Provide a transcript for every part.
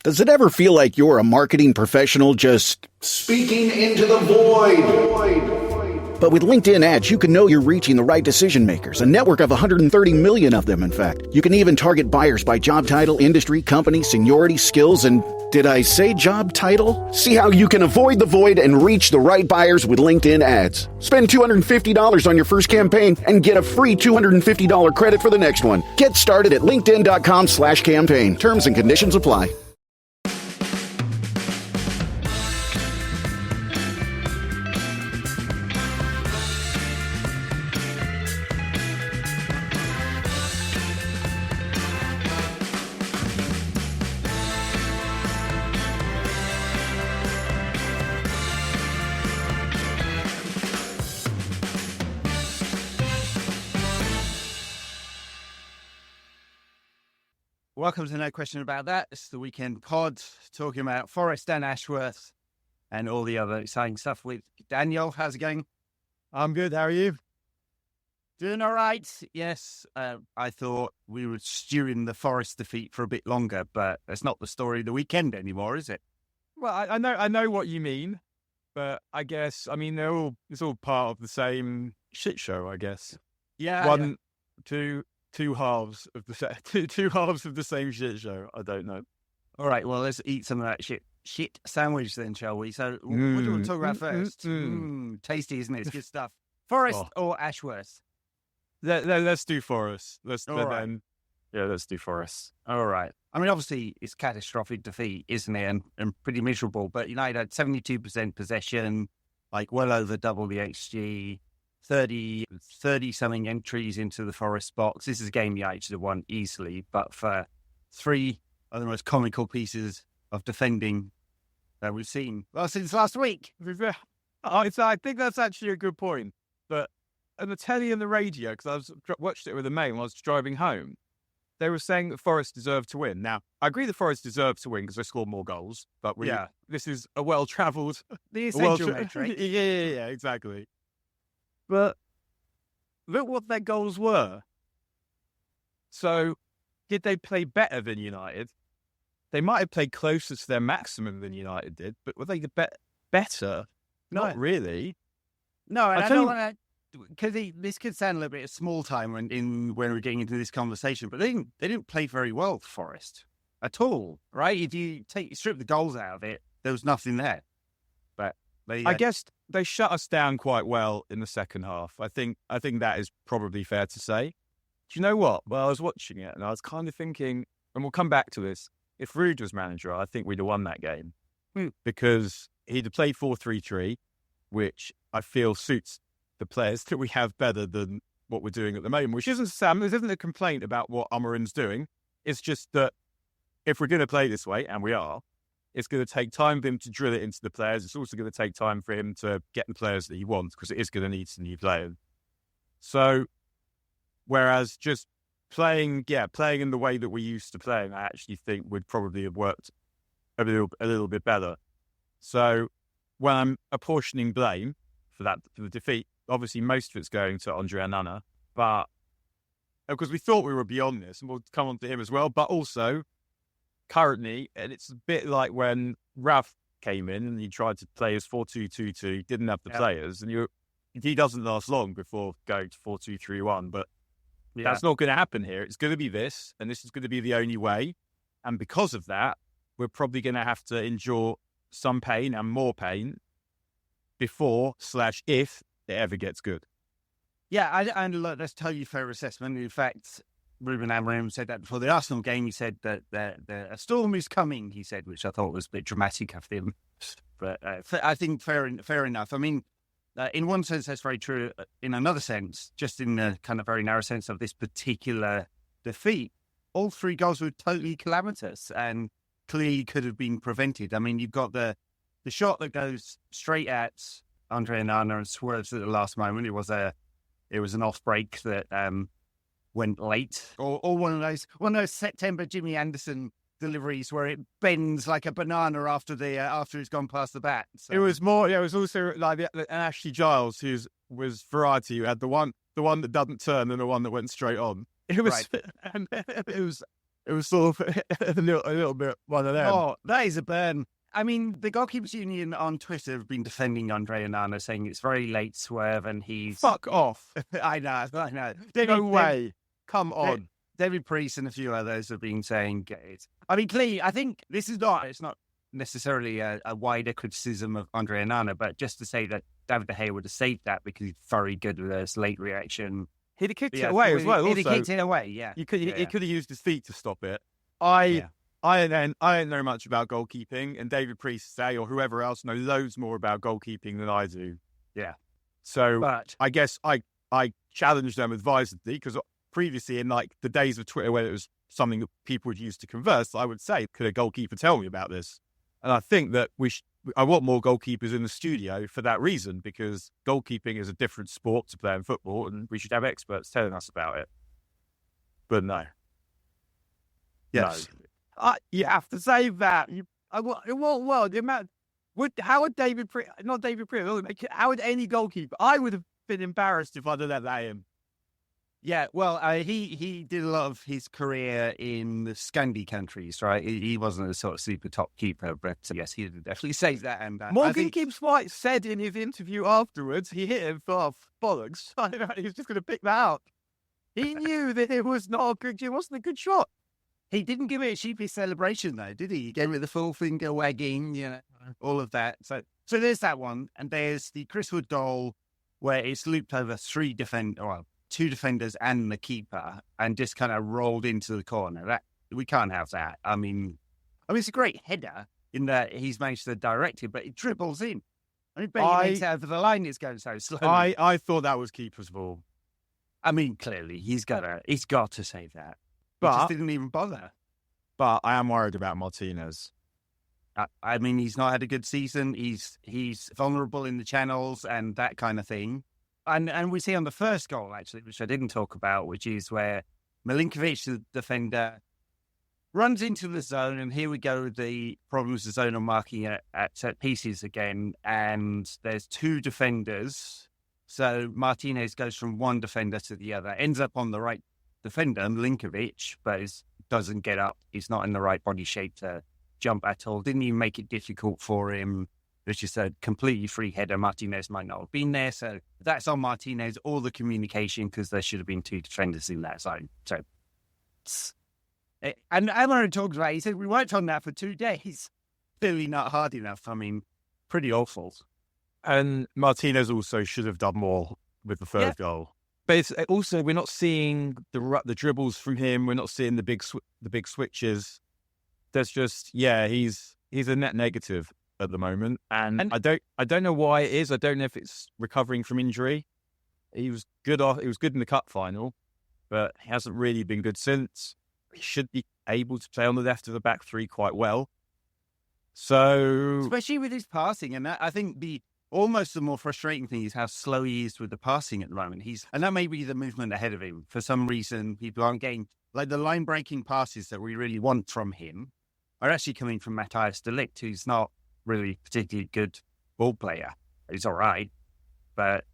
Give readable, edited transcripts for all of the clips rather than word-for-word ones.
Does it ever feel like you're a marketing professional just speaking into the void? But with LinkedIn ads, you can know you're reaching the right decision makers, a network of 130 million of them, in fact. You can even target buyers by job title, industry, company, seniority, skills, and did I say job title? See how you can avoid the void and reach the right buyers with LinkedIn ads. Spend $250 on your first campaign and get a free $250 credit for the next one. Get started at linkedin.com/campaign. Terms and conditions apply. Welcome to No Question About That. It's the weekend pod talking about Forest, Dan Ashworth, and all the other exciting stuff with Daniel. How's it going? I'm good. How are you? Doing all right. Yes, I thought we were stewing the Forest defeat for a bit longer, but that's not the story of the weekend anymore, is it? Well, I know what you mean, but I guess it's all part of the same shit show. I guess. Yeah. Two halves of the two halves of the same shit show. I don't know. All right. Well, let's eat some of that shit sandwich then, shall we? So, what do you want to talk about first? Tasty, isn't it? It's good stuff. Forest or Ashworth? Let's do Forest. Let's do Forest. All right. I mean, obviously, it's catastrophic defeat, isn't it? And pretty miserable. But United had 72% possession, like well over double the XG. 30-something entries into the Forest box. This is a game United should have won easily, but for three of the most comical pieces of defending that we've seen since last week. I think that's actually a good point. But on the telly and the radio, because I watched it with a mate when I was driving home, they were saying that Forest deserved to win. Now, I agree that Forest deserved to win because they scored more goals, but this is a well-travelled... The essential metric. Yeah, exactly. But look what their goals were. So, did they play better than United? They might have played closer to their maximum than United did, but were they better? No. Not really. No, and I don't want to, because this could sound a little bit small time when we're getting into this conversation, but they didn't play very well, Forest, at all, right? If you strip the goals out of it, there was nothing there. But I guess they shut us down quite well in the second half. I think that is probably fair to say. Do you know what? Well, I was watching it and I was kind of thinking, and we'll come back to this, if Ruud was manager, I think we'd have won that game. Because he'd have played 4-3-3, which I feel suits the players that we have better than what we're doing at the moment, which isn't a complaint about what Amorim's doing. It's just that if we're going to play this way, and we are, it's going to take time for him to drill it into the players. It's also going to take time for him to get the players that he wants, because it is going to need some new players. So, whereas just playing in the way that we used to play, I actually think would probably have worked a little bit better. So, when I'm apportioning blame for the defeat, obviously most of it's going to Andre Onana, but because we thought we were beyond this, and we'll come on to him as well, but also currently, and it's a bit like when Ralph came in and he tried to play as 4-2-2-2, didn't have the players, and he doesn't last long before going to 4-2-3-1, but that's not going to happen here. It's going to be this, and this is going to be the only way, and because of that, we're probably going to have to endure some pain and more pain before/if it ever gets good. Yeah, and look, that's totally fair assessment. In fact, Ruben Amorim said that before the Arsenal game. He said that a storm is coming, he said, which I thought was a bit dramatic of him. But I think fair enough. I mean, in one sense, that's very true. In another sense, just in the kind of very narrow sense of this particular defeat, all three goals were totally calamitous and clearly could have been prevented. I mean, you've got the shot that goes straight at Andre Onana and swerves at the last moment. It was an off break that went late, or one of those September Jimmy Anderson deliveries where it bends like a banana after it's gone past the bat. So. It was more. Yeah, it was also like an Ashley Giles, who was variety, who had the one that doesn't turn and the one that went straight on. It was, right. And it It was sort of a little bit one of them. Oh, that is a burn. I mean, the Goalkeepers Union on Twitter have been defending Andre Onana, saying it's very late swerve and he's... Fuck off. I know. No way. Come on. David Priest and a few others have been saying it. I mean, clearly, I think it's not necessarily a wider criticism of Andre Onana, but just to say that David De Gea would have saved that because he's very good with his late reaction. He'd have kicked it away as well. He'd have kicked it away, yeah. He could have used his feet to stop it. I don't know much about goalkeeping, and David Priest, or whoever else, know loads more about goalkeeping than I do. Yeah. So but I guess I challenged them advisedly, because previously in like the days of Twitter where it was something that people would use to converse, I would say, could a goalkeeper tell me about this? And I think that I want more goalkeepers in the studio for that reason, because goalkeeping is a different sport to playing football, and we should have experts telling us about it. But no. Yes. No. You have to say that. The amount... How would how would any goalkeeper... I would have been embarrassed if I'd have let that in. Yeah, well, he did a lot of his career in the Scandi countries, right? He wasn't a sort of super top keeper, but yes, he did definitely say that. And Morgan Gibbs White said in his interview afterwards, he hit him for bollocks. I don't know, he was just going to pick that up. He knew that it wasn't a good shot. He didn't give it a sheepy celebration, though, did he? He gave it the full finger wagging, all of that. So there's that one, and there's the Chris Wood goal where it's looped over two defenders and the keeper, and just kind of rolled into the corner. That we can't have that. I mean, it's a great header in that he's managed to direct it, but it dribbles in. I mean, he makes it over the line. It's going so slowly. I thought that was keeper's ball. I mean, clearly he's got to save that. But he just didn't even bother. But I am worried about Martinez. I mean, he's not had a good season. He's vulnerable in the channels and that kind of thing. And we see on the first goal, actually, which I didn't talk about, which is where Milinkovic, the defender, runs into the zone. And here we go, the problems the zone are marking at set pieces again. And there's two defenders. So Martinez goes from one defender to the other, ends up on the right defender, Milinkovic, but doesn't get up. He's not in the right body shape to jump at all. Didn't even make it difficult for him. It's just a completely free header. Martinez might not have been there. So that's on Martinez, all the communication, because there should have been two defenders in that zone. So, and Amaro talks about it. He said, we worked on that for 2 days. Clearly not hard enough. I mean, pretty awful. And Martinez also should have done more with the third goal. But it's also, we're not seeing the dribbles from him. We're not seeing the big switches. There's just, he's a net negative at the moment, and I don't know why it is. I don't know if it's recovering from injury. He was good in the cup final, but he hasn't really been good since. He should be able to play on the left of the back three quite well. So, especially with his passing, and I think the more frustrating thing is how slow he is with the passing at the moment. And that may be the movement ahead of him. For some reason, people aren't getting like the line breaking passes that we really want from him are actually coming from Matthias de Ligt, who's not really particularly good ball player. He's all right, but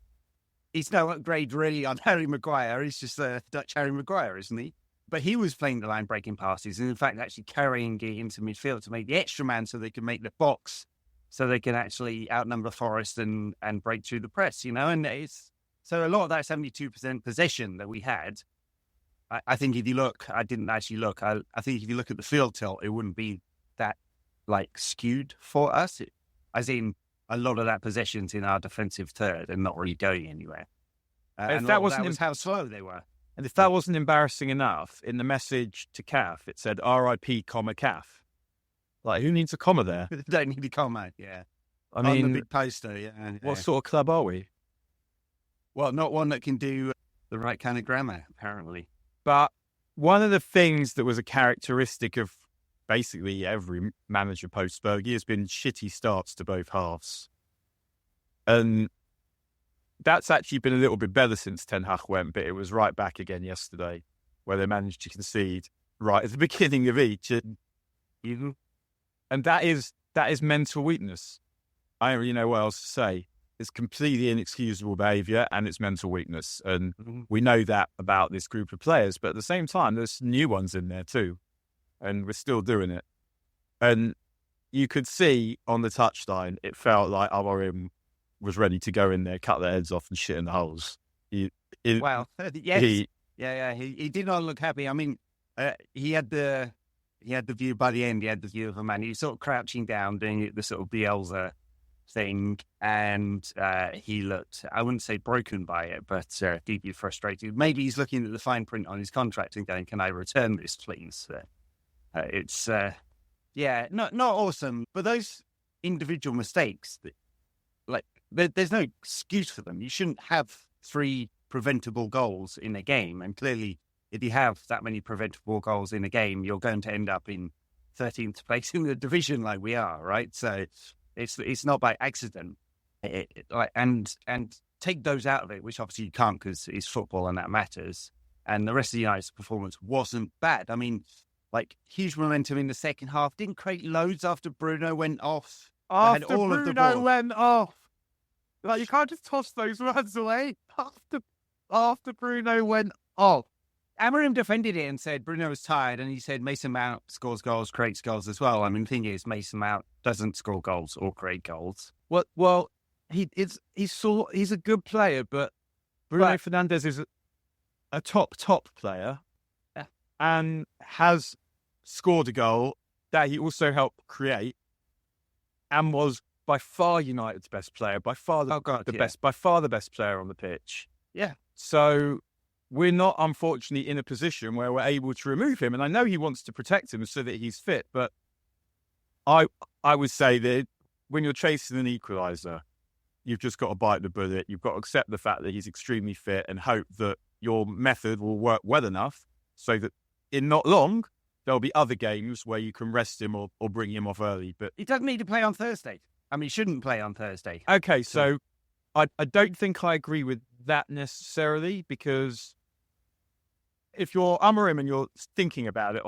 he's no upgrade really on Harry Maguire. He's just a Dutch Harry Maguire, isn't he? But he was playing the line breaking passes, and in fact, actually carrying it into midfield to make the extra man so they can make the box, so they can actually outnumber Forest and break through the press. And so a lot of that 72% possession that we had. I think if you look, I didn't actually look. I think if you look at the field tilt, it wouldn't be that skewed for us, as in a lot of that possession's in our defensive third and not really going anywhere. And that was how slow they were. And if that wasn't embarrassing enough, in the message to CAF, it said RIP, CAF. Like, who needs a comma there? They don't need a comma, yeah. I mean, on the big poster, yeah. What sort of club are we? Well, not one that can do the right kind of grammar, apparently. But one of the things that was a characteristic of basically every manager post-Bergie has been shitty starts to both halves. And that's actually been a little bit better since Ten Hag went, but it was right back again yesterday, where they managed to concede right at the beginning of each. And that is mental weakness. I don't really know what else to say. It's completely inexcusable behaviour and it's mental weakness. And we know that about this group of players, but at the same time, there's new ones in there too. and we're still doing it. And you could see on the touchline, it felt like Amorim was ready to go in there, cut their heads off and shit in the holes. Yes. He did not look happy. I mean, he had the view by the end. He had the view of a man. He was sort of crouching down, doing the sort of Bielsa thing, and he looked, I wouldn't say broken by it, but deeply frustrated. Maybe he's looking at the fine print on his contract and going, "Can I return this, please?" It's not awesome, but those individual mistakes, there's no excuse for them. You shouldn't have 3 preventable goals in a game, and clearly, if you have that many preventable goals in a game, you're going to end up in 13th place in the division, like we are, right? So it's not by accident. And take those out of it, which obviously you can't because it's football and that matters. And the rest of United's performance wasn't bad. I mean, huge momentum in the second half. Didn't create loads after Bruno went off. After Bruno went off. You can't just toss those runs away. After Bruno went off. Amorim defended it and said Bruno was tired, and he said Mason Mount scores goals, creates goals as well. I mean, the thing is, Mason Mount doesn't score goals or create goals. Well, he's a good player, but Bruno Fernandes is a top player, and has scored a goal that he also helped create, and was by far United's best player, by far the best player on the pitch. Yeah. So we're not, unfortunately, in a position where we're able to remove him. And I know he wants to protect him so that he's fit, but I would say that when you're chasing an equaliser, you've just got to bite the bullet. You've got to accept the fact that he's extremely fit and hope that your method will work well enough so that in not long, there'll be other games where you can rest him or bring him off early. But he doesn't need to play on Thursday. I mean, he shouldn't play on Thursday. Okay, so I don't think I agree with that necessarily, because if you're Amorim and you're thinking about it,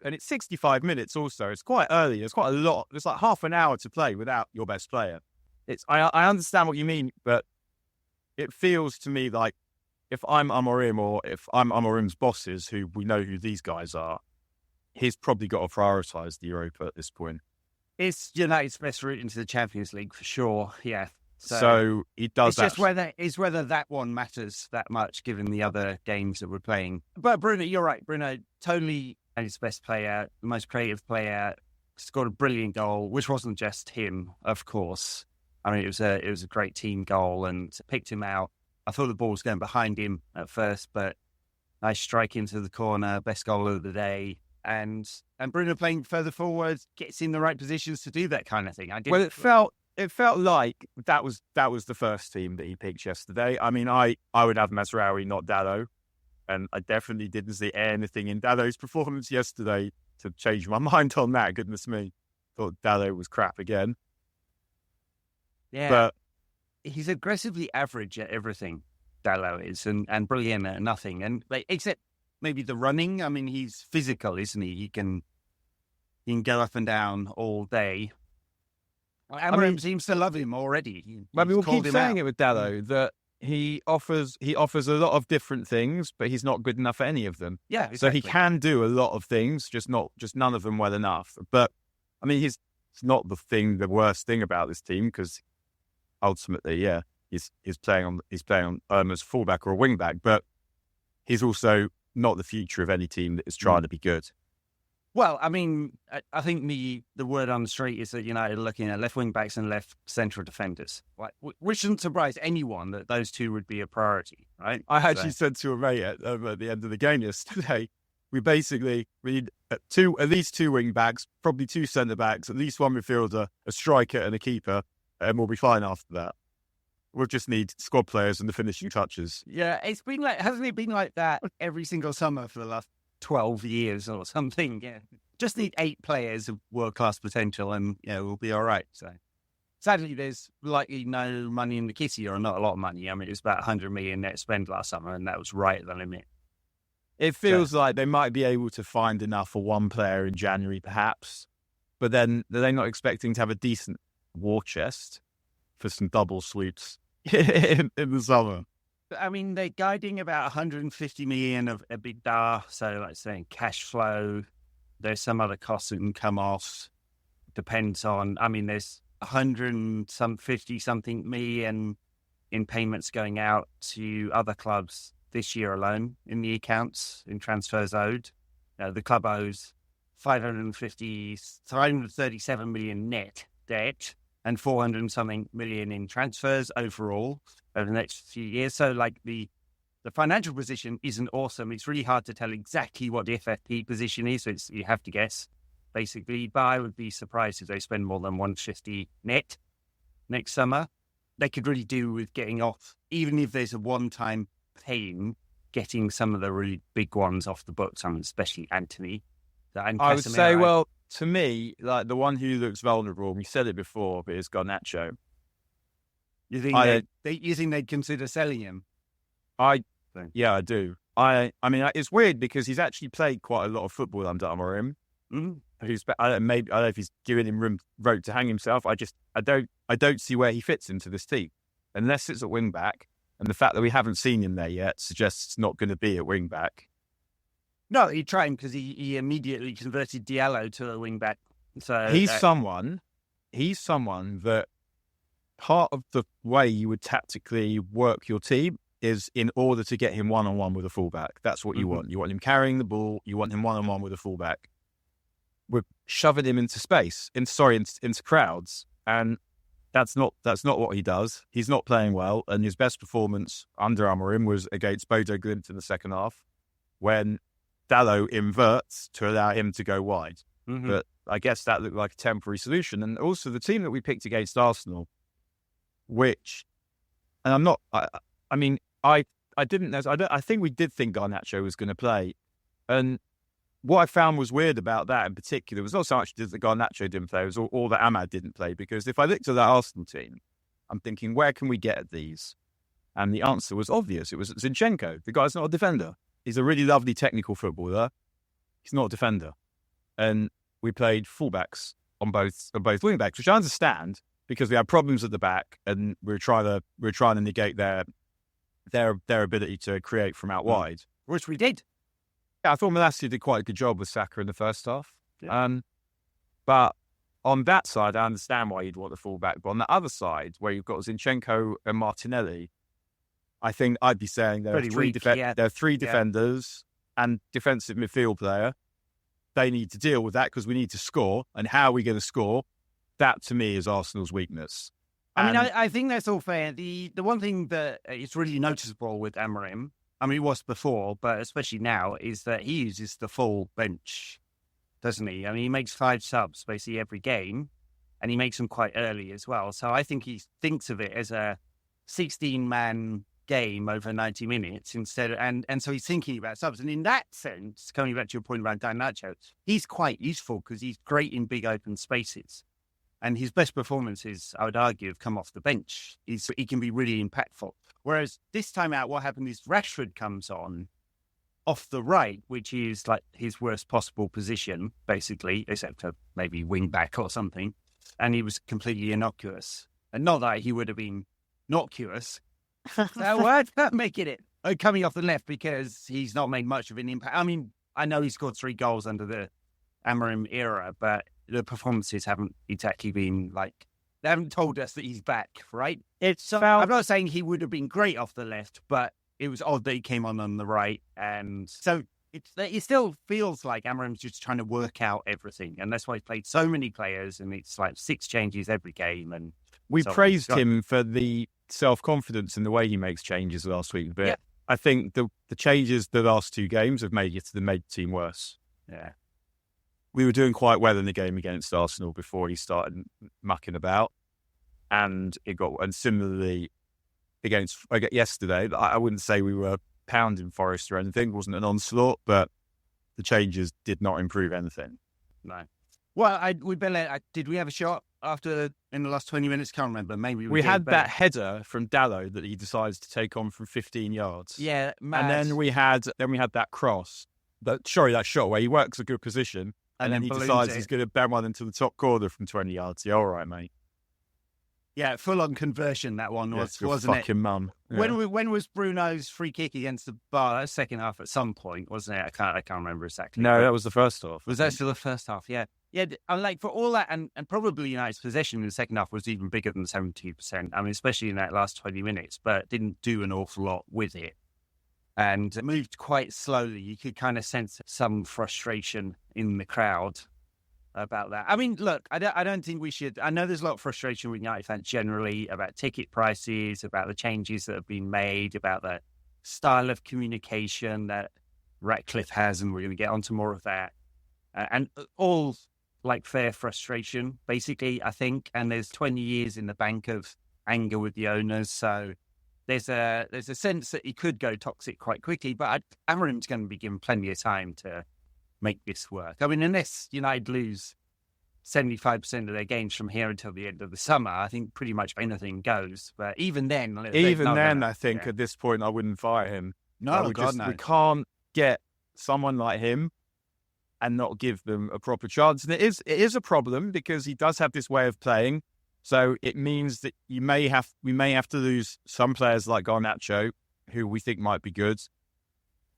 and it's 65 minutes also, it's quite early. There's quite a lot. There's like half an hour to play without your best player. I understand what you mean, but it feels to me like if I'm Amorim or if I'm Amorim's bosses, who we know who these guys are, he's probably got to prioritise the Europa at this point. It's United's best route into the Champions League for sure, yeah. So he does that. It's just whether that one matters that much given the other games that we're playing. But Bruno, you're right. Bruno, totally his best player, the most creative player, scored a brilliant goal, which wasn't just him, of course. I mean, it was a great team goal and picked him out. I thought the ball was going behind him at first, but nice strike into the corner, best goal of the day. And Bruno playing further forward gets in the right positions to do that kind of thing. It felt like that was the first team that he picked yesterday. I mean, I would have Mazraoui, not Dalot, and I definitely didn't see anything in Dalot's performance yesterday to change my mind on that. Goodness me, thought Dalot was crap again. Yeah, but he's aggressively average at everything. Dalot is, and brilliant at nothing, and except maybe the running. I mean, he's physical, isn't he? He can go up and down all day. Amorim seems to love him already. We'll keep saying it with Dalot, that he offers a lot of different things, but he's not good enough at any of them. Yeah, exactly. So he can do a lot of things, just none of them well enough. But I mean, it's not the worst thing about this team, because ultimately, yeah, he's playing on as fullback or a wing back, but he's also not the future of any team that is trying to be good. Well, I mean, I think the word on the street is that United are looking at left wing backs and left central defenders. Which shouldn't surprise anyone that those two would be a priority, right? I actually said to a mate at the end of the game yesterday, we need at least two wing backs, probably two centre backs, at least one midfielder, a striker and a keeper, and we'll be fine after that. We'll just need squad players and the finishing touches. Yeah, hasn't it been like that every single summer for the last 12 years or something? Yeah, just need 8 players of world-class potential and we'll be all right. So sadly, there's likely no money in the kitty, or not a lot of money. I mean, it was about 100 million net spend last summer, and that was right at the limit. It feels like they might be able to find enough for one player in January, perhaps, but then they're not expecting to have a decent war chest for some double sweeps in the summer. I mean, they're guiding about 150 million of EBITDA, so like saying cash flow there's some other costs that can come off. Depends on, I mean, there's 150 something million in payments going out to other clubs this year alone in the accounts, in transfers owed. The club owes 537 million net debt and 400 and something million in transfers overall over the next few years. So like the financial position isn't awesome. It's really hard to tell exactly what the FFP position is. So you have to guess basically, but I would be surprised if they spend more than 150 net next summer. They could really do with getting off, even if there's a one-time pain, getting some of the really big ones off the books, especially Anthony. And I would Casemiro. say, well, to me, like the one who looks vulnerable, we said it before, but it's Garnacho. You think they'd consider selling him? Yeah, I do. I mean, it's weird because he's actually played quite a lot of football under Amorim. Mm-hmm. I don't know if he's giving him rope to hang himself. I don't see where he fits into this team unless it's at wing back, and the fact that we haven't seen him there yet suggests it's not going to be at wing back. No, he tried him because he immediately converted Diallo to a wing back. So he's someone that part of the way you would tactically work your team is in order to get him one-on-one with a fullback. That's what you want. You want him carrying the ball. You want him one-on-one with a fullback. We're shoving him into space, into crowds, and that's not what he does. He's not playing well, and his best performance under Amorim was against Bodo Glimt in the second half, when Dalot inverts to allow him to go wide. Mm-hmm. But I guess that looked like a temporary solution. And also the team that we picked against Arsenal, which, and I'm not, I think we did think Garnacho was going to play, and what I found was weird about that in particular was not so much that Garnacho didn't play, it was all that Ahmad didn't play. Because if I looked at that Arsenal team, I'm thinking, where can we get at these? And the answer was obvious. It was Zinchenko. The guy's not a defender. He's a really lovely technical footballer. He's not a defender. And we played fullbacks on both wing backs, which I understand because we had problems at the back and we're trying to negate their ability to create from out wide. Which we did. Yeah, I thought Malacia did quite a good job with Saka in the first half. Yeah. But on that side, I understand why you'd want the fullback. But on the other side, where you've got Zinchenko and Martinelli, I think I'd be saying there are three defenders and defensive midfield player. They need to deal with that because we need to score. And how are we going to score? That, to me, is Arsenal's weakness. I think that's all fair. The one thing that is really noticeable with Amorim, it was before, but especially now, is that he uses the full bench, doesn't he? He makes 5 subs basically every game, and he makes them quite early as well. So I think he thinks of it as a 16-man game over 90 minutes instead, and so he's thinking about subs. And in that sense, coming back to your point about Garnacho, he's quite useful because he's great in big open spaces. And his best performances, I would argue, have come off the bench. He can be really impactful. Whereas this time out, what happened is Rashford comes on off the right, which is like his worst possible position, basically, except for maybe wing back or something. And he was completely innocuous. And not that he would have been notcuous. Why not making it? Coming off the left because he's not made much of an impact. I know he scored 3 goals under the Amorim era, but the performances haven't exactly been they haven't told us that he's back, right? I'm not saying he would have been great off the left, but it was odd that he came on the right. And so it still feels like Amorim's just trying to work out everything. And that's why he's played so many players and it's like 6 changes every game. And we praised him for the self-confidence in the way he makes changes last week. But I think the changes the last 2 games have made the team worse. Yeah. We were doing quite well in the game against Arsenal before he started mucking about, and similarly against yesterday. I wouldn't say we were pounding Forest or anything. It wasn't an onslaught, but the changes did not improve anything. No. Well, did we have a shot in the last 20 minutes? Can't remember. Maybe we had that header from Dalot that he decides to take on from 15 yards. Yeah, mad. And then we had that cross, that shot where he works a good position. And then he decides he's going to bang one into the top corner from 20 yards. Yeah, all right, mate. Yeah, full-on conversion, that one was, wasn't it? Fucking mum. Yeah. When was Bruno's free kick against the bar? That was second half at some point, wasn't it? I can't remember exactly. No, that was the first half. Was that still the first half? Yeah. Yeah, I'm like, for all that, and probably United's possession in the second half was even bigger than 72%. I mean, especially in that last 20 minutes, but didn't do an awful lot with it. And it moved quite slowly. You could kind of sense some frustration in the crowd about that. I mean, look, I don't think we should. I know there's a lot of frustration with United fans generally about ticket prices, about the changes that have been made, about the style of communication that Ratcliffe has, and we're going to get onto more of that. And all like fair frustration, basically, I think. And there's 20 years in the bank of anger with the owners, so there's a sense that he could go toxic quite quickly. But Amorim's going to be given plenty of time to make this work. I mean, unless United lose 75% of their games from here until the end of the summer, I think pretty much anything goes. But even then, I think at this point, I wouldn't fire him. No, we can't get someone like him and not give them a proper chance. And it is a problem because he does have this way of playing. So it means that we may have to lose some players like Garnacho, who we think might be good,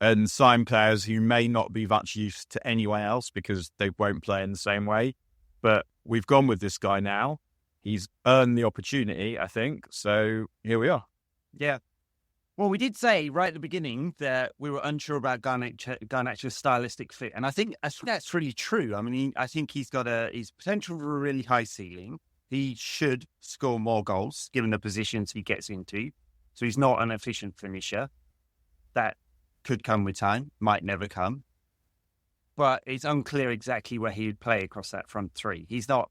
and sign players who may not be much use to anyone else because they won't play in the same way. But we've gone with this guy now. He's earned the opportunity, I think. So here we are. Yeah. Well, we did say right at the beginning that we were unsure about Garnacho's stylistic fit. And I think that's really true. I mean, I think he's got his potential for a really high ceiling. He should score more goals given the positions he gets into. So he's not an efficient finisher. That could come with time, might never come. But it's unclear exactly where he would play across that front three. It's not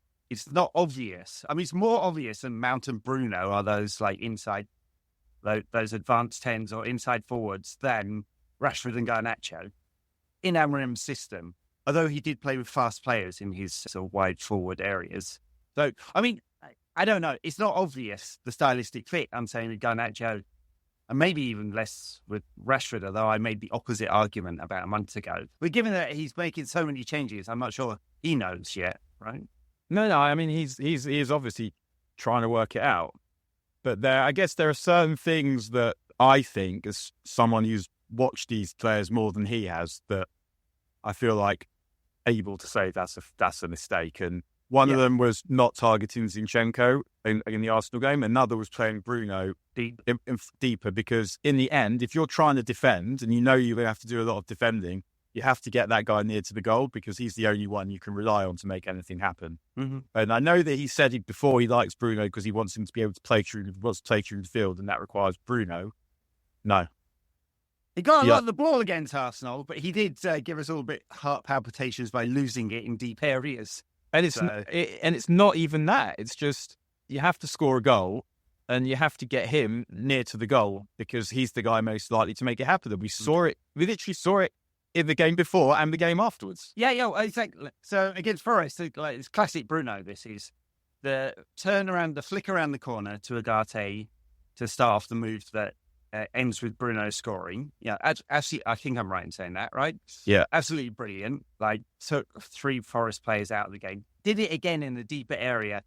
obvious. I mean, it's more obvious than Mount and Bruno are those like inside, those advanced tens or inside forwards than Rashford and Garnacho in Amorim's system. Although he did play with fast players in his sort of wide forward areas. So, I mean, I don't know. It's not obvious, the stylistic fit, I'm saying, with Garnacho, and maybe even less with Rashford, although I made the opposite argument about a month ago. But given that he's making so many changes, I'm not sure he knows yet, right? No, I mean, he's obviously trying to work it out. But I guess there are certain things that I think, as someone who's watched these players more than he has, that I feel like able to say that's a mistake. And one of them was not targeting Zinchenko in the Arsenal game. Another was playing Bruno deeper, because in the end, if you're trying to defend and you know you're going to have to do a lot of defending, you have to get that guy near to the goal because he's the only one you can rely on to make anything happen. Mm-hmm. And I know that he said it before, he likes Bruno because he wants him to be able to play through the field, and that requires Bruno. No. He got a lot of the ball against Arsenal, but he did give us all a bit heart palpitations by losing it in deep areas. And it's not even that. It's just you have to score a goal and you have to get him near to the goal because he's the guy most likely to make it happen. And we literally saw it in the game before and the game afterwards. Yeah, exactly. So against Forest, like, it's classic Bruno. This is the turnaround, the flick around the corner to Agate to start off the move that ends with Bruno scoring. Yeah, actually, I think I'm right in saying that, right? Yeah. Absolutely brilliant. Like, took 3 Forest players out of the game. Did it again in the deeper area.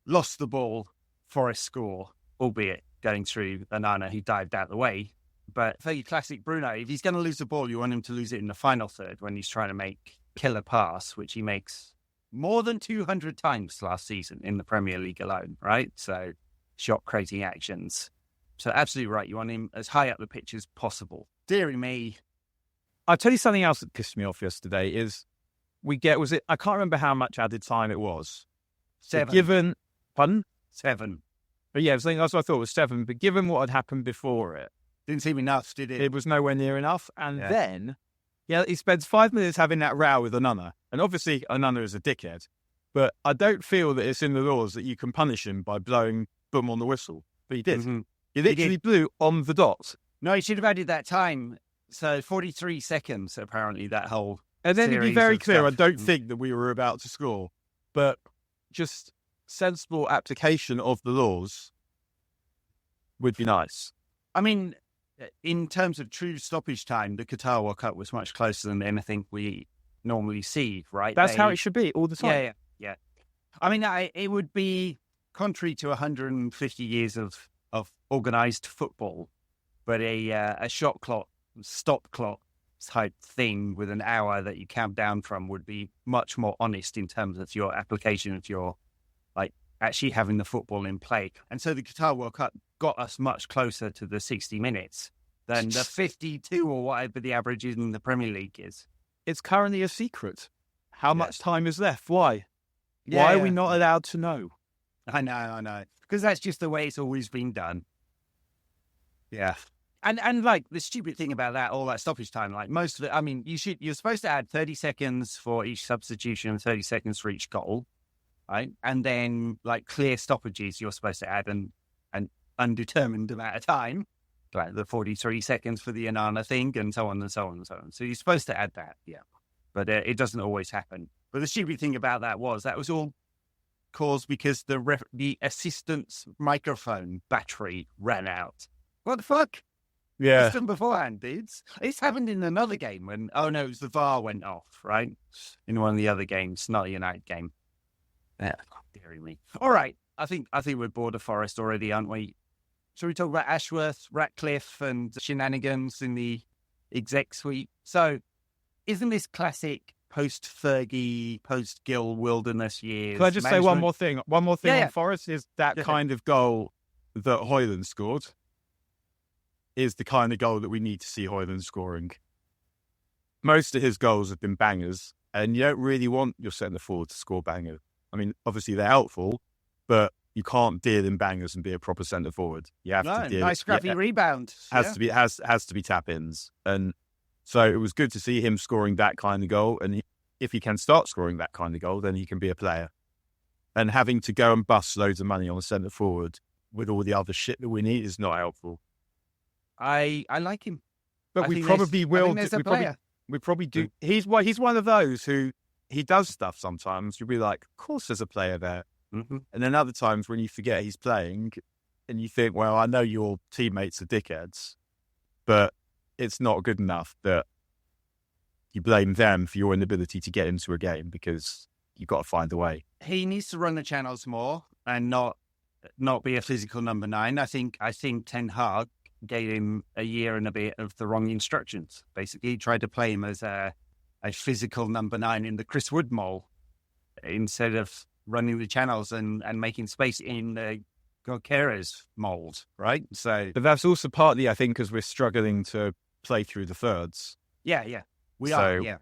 Lost the ball. Forest score, albeit going through Onana, who dived out the way. But very classic Bruno. If he's going to lose the ball, you want him to lose it in the final third when he's trying to make killer pass, which he makes more than 200 times last season in the Premier League alone, right? So, shot-creating actions. So absolutely right. You want him as high up the pitch as possible. Deary me. I'll tell you something else that pissed me off yesterday is I can't remember how much added time it was. 7. Pardon? 7. But yeah, that's what I thought was 7. But given what had happened before it. Didn't seem enough, did it? It was nowhere near enough. And then, he spends 5 minutes having that row with Onana. And obviously, Onana is a dickhead. But I don't feel that it's in the laws that you can punish him by blowing boom on the whistle. But he did. Mm-hmm. He literally blew on the dot. No, he should have added that time. So 43 seconds, apparently, that whole And then to be very clear, I don't think that we were about to score. But just sensible application of the laws would be nice. I mean, in terms of true stoppage time, the Qatar World Cup was much closer than anything we normally see, right? That's how it should be all the time. Yeah. I mean, it would be contrary to 150 years of organised football, but a shot clock, stop clock type thing with an hour that you count down from would be much more honest in terms of your application of your, like, actually having the football in play. And so the Qatar World Cup got us much closer to the 60 minutes than the 52 or whatever the average in the Premier League is. It's currently a secret. How much time is left? Why? Yeah, Why are we not allowed to know? I know. Because that's just the way it's always been done. Yeah. And like the stupid thing about that, all that stoppage time, like most of it, I mean, you're supposed to add 30 seconds for each substitution, 30 seconds for each goal, right? And then like clear stoppages, you're supposed to add an undetermined amount of time, like the 43 seconds for the Anana thing and so on and so on and so on. So you're supposed to add that, yeah. But it doesn't always happen. But the stupid thing about that was all caused because the assistant's microphone battery ran out. What the fuck? Yeah. System beforehand, dudes. It's happened in another game when, it was the VAR went off, right? In one of the other games, not a United game. Yeah, daring me. All right. I think we're bored of Forest already, aren't we? Shall we talk about Ashworth, Ratcliffe, and shenanigans in the exec suite? So, isn't this classic post-Fergie, post-Gill wilderness years? Can I just say one more thing? One more thing Yeah. on Forest is that kind of goal that Højlund scored is the kind of goal that we need to see Højlund scoring. Most of his goals have been bangers, and you don't really want your centre forward to score bangers. I mean, obviously they're helpful, but you can't deal in bangers and be a proper centre forward. You have to deal. Nice scrappy rebound. Has to be tap-ins, and so it was good to see him scoring that kind of goal. And if he can start scoring that kind of goal, then he can be a player. And having to go and bust loads of money on a centre forward with all the other shit that we need is not helpful. I like him, but we probably will. We probably do. He's one of those who he does stuff sometimes. You'll be like, of course, there's a player there. Mm-hmm. And then other times when you forget he's playing, and you think, well, I know your teammates are dickheads, but it's not good enough that you blame them for your inability to get into a game because you've got to find a way. He needs to run the channels more and not be a physical number 9. I think Ten Hag gave him a year and a bit of the wrong instructions. Basically, he tried to play him as a physical number 9 in the Chris Wood mold instead of running the channels and making space in the Godkeres mold, right? So, but that's also partly, I think, because we're struggling to play through the thirds. Yeah, we are. Yeah.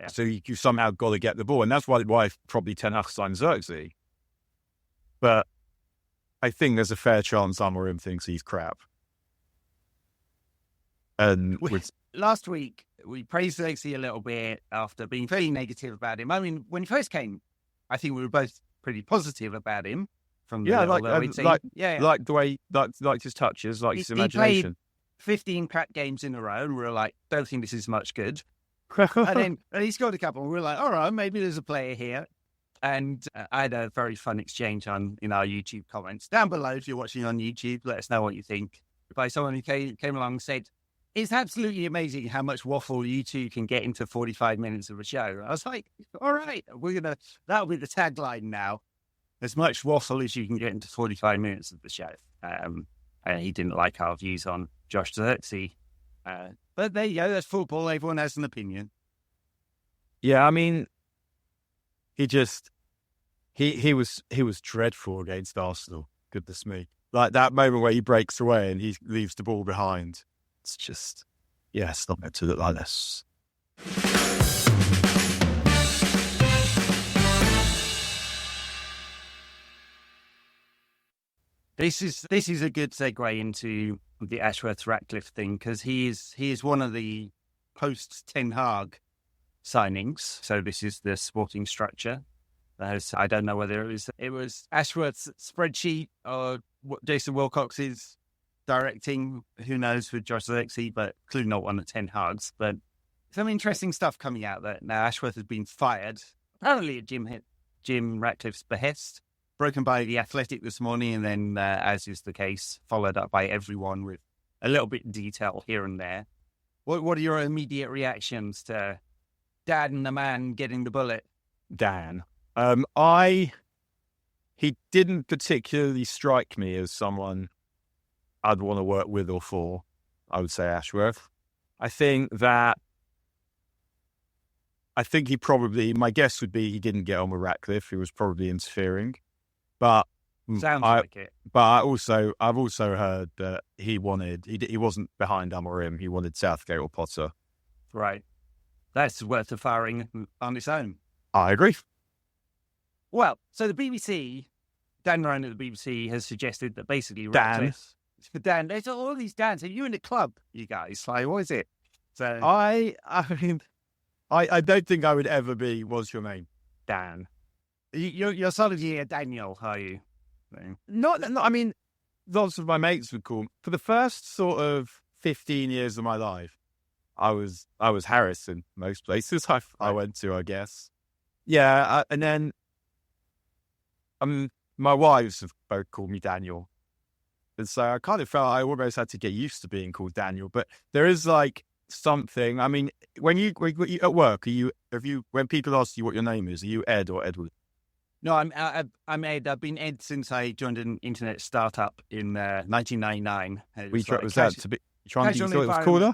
So you somehow got to get the ball, and that's why probably Ten Hag signed Xerxes. But I think there's a fair chance Amorim thinks he's crap. And last week we praised Xerxes a little bit after being fairly negative about him. I mean, when he first came, I think we were both pretty positive about him. From the like the way, like his touches, like his imagination. He played 15 crap games in a row, and we were like, don't think this is much good. and he scored a couple, and we were like, all right, maybe there's a player here. And I had a very fun exchange in our YouTube comments. Down below, if you're watching on YouTube, let us know what you think. By someone who came along and said, it's absolutely amazing how much waffle you two can get into 45 minutes of a show. I was like, all right, that'll be the tagline now. As much waffle as you can get into 45 minutes of the show. And he didn't like our views on Josh Xerxes. But there you go, that's football. Everyone has an opinion. Yeah, I mean, he was dreadful against Arsenal. Goodness me. Like that moment where he breaks away and he leaves the ball behind. It's just, it's not meant to look like this. This is a good segue into the Ashworth Ratcliffe thing because he is one of the post Ten Hag signings. So this is the sporting structure. I don't know whether it was Ashworth's spreadsheet or Jason Wilcox's directing. Who knows with Josh Xerxes, but clearly not one at Ten Hag's. But some interesting stuff coming out that now Ashworth has been fired, apparently at Jim Ratcliffe's behest. Broken by The Athletic this morning, and then, as is the case, followed up by everyone with a little bit of detail here and there. What are your immediate reactions to Dan the man getting the bullet? Dan. I he didn't particularly strike me as someone I'd want to work with or for. I would say Ashworth. I think he probably, my guess would be he didn't get on with Ratcliffe. He was probably interfering. But Sounds like it. But I've also heard that he wasn't behind Amorim. He wanted Southgate or Potter. Right. That's worth the firing on its own. I agree. Well, so the BBC, Dan Ryan at the BBC has suggested that basically Dan, there's all these Dans. Are you in the club, you guys? Like, what is it? So I mean, I don't think I would ever be. What's your name? Dan. You're solidly a Daniel, are you? Not. I mean, lots of my mates would call me. For the first sort of 15 years of my life, I was Harris in most places I went to, I guess. Yeah, and then my wives have both called me Daniel. And so I kind of felt I almost had to get used to being called Daniel. But there is like something. I mean, when you at work, when people ask you what your name is, are you Ed or Edward? No, I'm Ed. I've been Ed since I joined an internet startup in 1999. Was that to be trying to think it was cooler?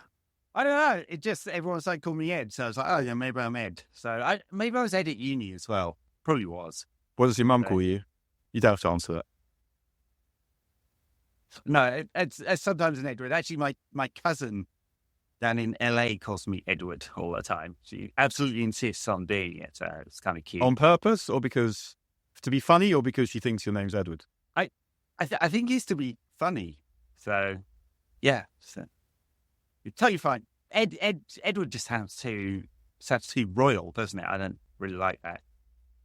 I don't know. It just everyone started calling me Ed, so I was like, oh yeah, maybe I'm Ed. So maybe I was Ed at uni as well. Probably was. What does your mum call you? You don't have to answer that. No, it's sometimes an Edward. Actually, my cousin down in LA calls me Edward all the time. She absolutely insists on being it. So it's kind of cute. On purpose, or because to be funny, or because she thinks your name's Edward? I think it's to be funny. So yeah. So it's totally fine. Edward just sounds too royal, doesn't it? I don't really like that.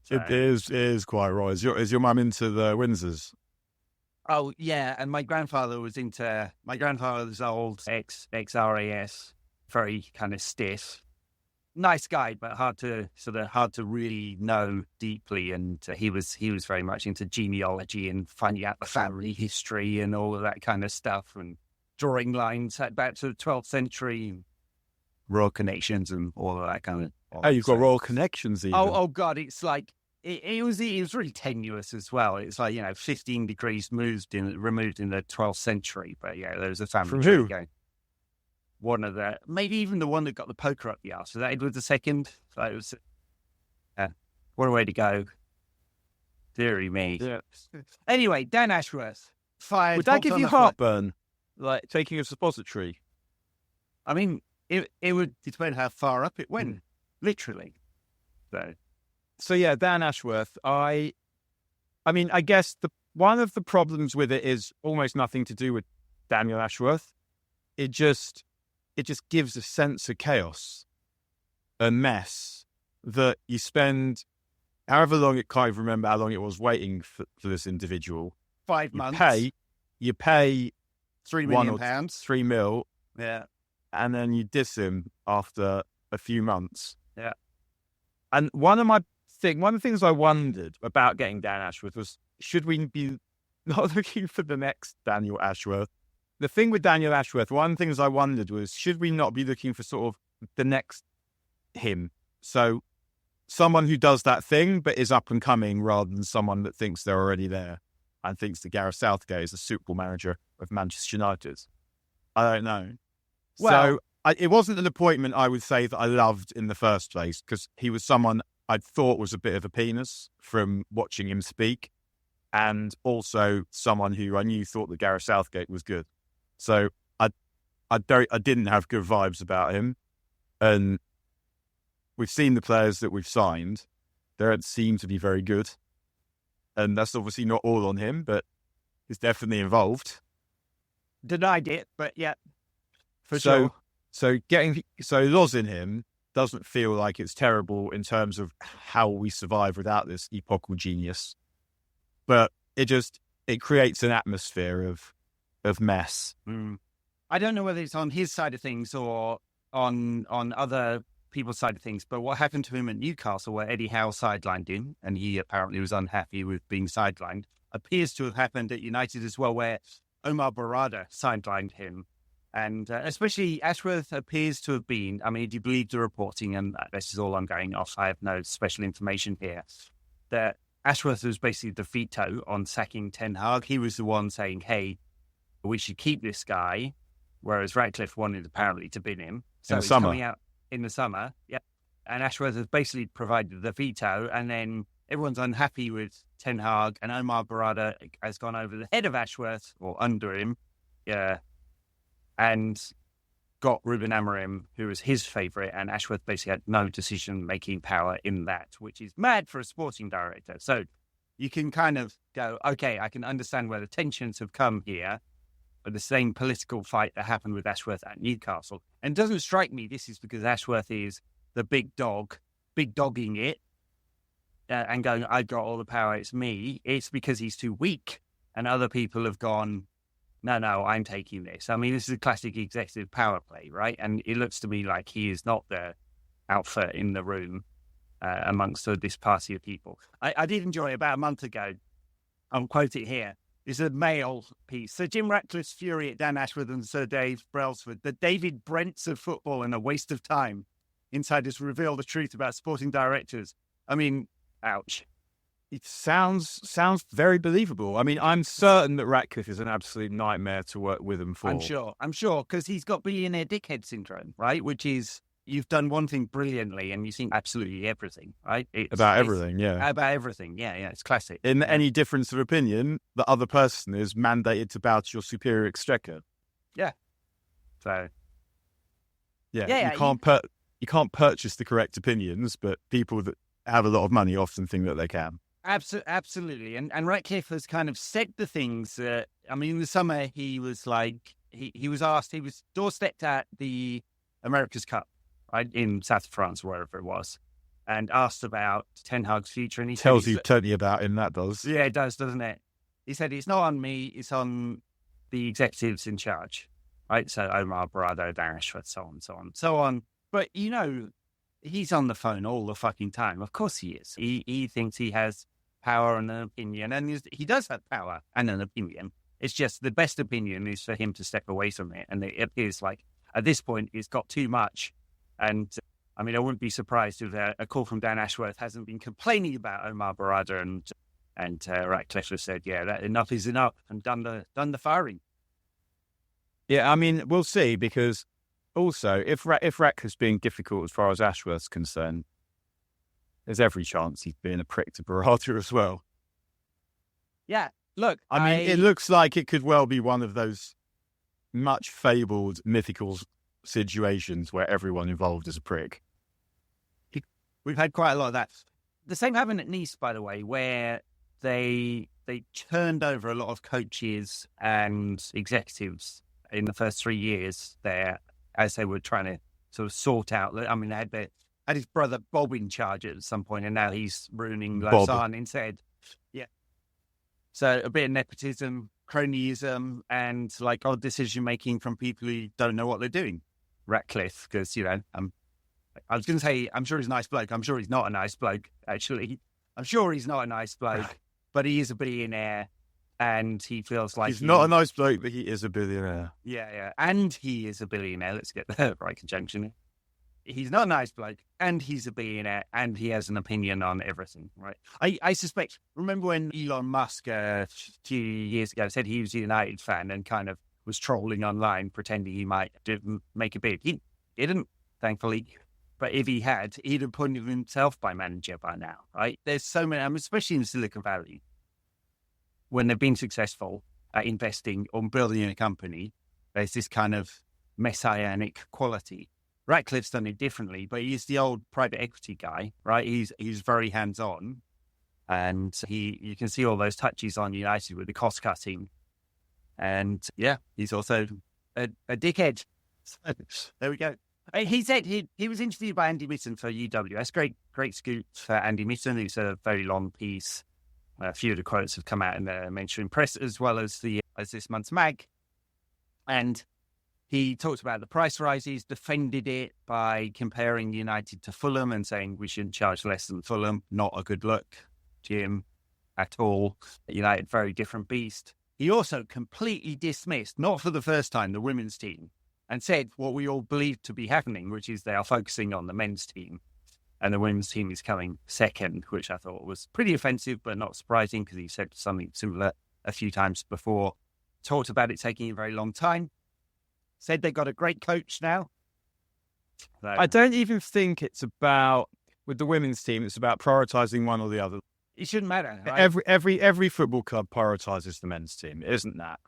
So. It is quite royal. Is your mum into the Windsors? Oh yeah, and my grandfather was old ex-RAS, very kind of stiff, nice guy, but hard to really know deeply. And he was very much into genealogy and finding out the family history and all of that kind of stuff, and drawing lines back to the 12th century, royal connections and all of that kind of. Oh, you've got royal connections even. Oh God, it's like. It was really tenuous as well. It's like 15 degrees removed in the 12th century. But yeah, there was a family. From who? Going. One of the maybe even the one that got the poker up the arse. Was that Edward II? So it was. What a way to go! Deary me. Yeah. Anyway, Dan Ashworth fired. Would that give you heartburn? Like taking a suppository? I mean, it would depend how far up it went. Literally. So yeah, Dan Ashworth. I mean, I guess one of the problems with it is almost nothing to do with Daniel Ashworth. It just gives a sense of chaos, a mess that you spend however long it can't even remember how long it was waiting for this individual. 5 months. You pay £3 million, £3 million. Yeah, and then you diss him after a few months. Yeah, and one of the things I wondered about getting Dan Ashworth was, should we be not looking for the next Daniel Ashworth? The thing with Daniel Ashworth, one of the things I wondered was, should we not be looking for sort of the next him? So someone who does that thing but is up and coming rather than someone that thinks they're already there and thinks that Gareth Southgate is a suitable manager of Manchester United. I don't know. Well, so it wasn't an appointment I would say that I loved in the first place, because he was someone I thought was a bit of a penis from watching him speak, and also someone who I knew thought that Gareth Southgate was good. So I didn't have good vibes about him. And we've seen the players that we've signed. They don't seem to be very good. And that's obviously not all on him, but he's definitely involved. Denied it, but yeah, for sure. So losing him doesn't feel like it's terrible in terms of how we survive without this epochal genius. But it creates an atmosphere of mess. I don't know whether it's on his side of things or on other people's side of things, but what happened to him at Newcastle, where Eddie Howe sidelined him, and he apparently was unhappy with being sidelined, appears to have happened at United as well, where Omar Barada sidelined him. And especially Ashworth appears to have been, I mean, do you believe the reporting, and this is all I'm going off, I have no special information here, that Ashworth was basically the veto on sacking Ten Hag. He was the one saying, hey, we should keep this guy, whereas Ratcliffe wanted apparently to bin him. So it's coming out in the summer. Yep. And Ashworth has basically provided the veto, and then everyone's unhappy with Ten Hag, and Omar Barada has gone over the head of Ashworth, or under him, and got Ruben Amorim, who was his favourite, and Ashworth basically had no decision-making power in that, which is mad for a sporting director. So you can kind of go, okay, I can understand where the tensions have come here, but the same political fight that happened with Ashworth at Newcastle. And it doesn't strike me this is because Ashworth is the big dogging it, and going, I've got all the power, it's me. It's because he's too weak, and other people have gone, no, I'm taking this. I mean, this is a classic executive power play, right? And it looks to me like he is not the alpha in the room amongst this party of people. I did enjoy it about a month ago. I'll quote it here. It's a Mail piece. Sir Jim Ratcliffe's fury at Dan Ashworth and Sir Dave Brailsford, the David Brents of football and a waste of time. Insiders reveal the truth about sporting directors. I mean, ouch. It sounds very believable. I mean, I'm certain that Ratcliffe is an absolute nightmare to work with him for. I'm sure, because he's got billionaire dickhead syndrome, right? Which is, you've done one thing brilliantly and you've seen absolutely everything, right? About everything, yeah. It's classic. In any difference of opinion, the other person is mandated to bow to your superior exchequer. Yeah. So. Yeah, you can't purchase the correct opinions, but people that have a lot of money often think that they can. Absolutely. And Ratcliffe has kind of said the things that, I mean, in the summer, he was like, he was asked, he was doorstepped at the America's Cup, right, in South of France, wherever it was, and asked about Ten Hag's future. And he tells you totally about him, that does. Yeah, it does, doesn't it? He said, it's not on me, it's on the executives in charge, right? So Omar Barada, Dan Ashworth, so on. But, you know, he's on the phone all the fucking time. Of course he is. He thinks he has power and an opinion, and he does have power and an opinion. It's just the best opinion is for him to step away from it. And it appears like at this point he's got too much. And I mean, I wouldn't be surprised if a call from Dan Ashworth hasn't been complaining about Omar Barada, and Ratcliffe has said, yeah, that enough is enough, and done the firing. Yeah, I mean, we'll see, because also if Ratcliffe's being difficult as far as Ashworth's concerned, there's every chance he's being a prick to Barada as well. Yeah, look. I mean, it looks like it could well be one of those much fabled mythical situations where everyone involved is a prick. We've had quite a lot of that. The same happened at Nice, by the way, where they turned over a lot of coaches and executives in the first 3 years there, as they were trying to sort of sort out. I mean, they had his brother Bob in charge at some point, and now he's ruining Lausanne instead. Yeah. So a bit of nepotism, cronyism, and like odd decision making from people who don't know what they're doing. Ratcliffe, because, you know, I was going to say, I'm sure he's a nice bloke. I'm sure he's not a nice bloke, actually. I'm sure he's not a nice bloke, but he is a billionaire, and he feels like he's not a nice bloke, but he is a billionaire. Yeah. And he is a billionaire. Let's get the right conjunction. He's not a nice bloke, and he's a billionaire, and he has an opinion on everything, right? I suspect, remember when Elon Musk a few years ago said he was a United fan and kind of was trolling online, pretending he might make a bid. He didn't, thankfully. But if he had, he'd have appointed himself by manager by now, right? There's so many, especially in Silicon Valley, when they've been successful at investing or building a company, there's this kind of messianic quality. Ratcliffe's done it differently, but he's the old private equity guy, right? He's very hands-on, and you can see all those touches on United with the cost cutting, and yeah, he's also a dickhead. So, there we go. He said he was interviewed by Andy Mitten for UWS. Great scoop for Andy Mitten. It's a very long piece. A few of the quotes have come out in the mainstream press as well as this month's mag, and he talked about the price rises, defended it by comparing United to Fulham and saying we shouldn't charge less than Fulham. Not a good look, Jim, at all. United, very different beast. He also completely dismissed, not for the first time, the women's team, and said what we all believed to be happening, which is they are focusing on the men's team. and the women's team is coming second, which I thought was pretty offensive, but not surprising because he said something similar a few times before. Talked about it taking a very long time. Said they got a great coach now. So, I don't even think it's about, with the women's team, it's about prioritising one or the other. it shouldn't matter. Right? Every football club prioritises the men's team. It isn't that.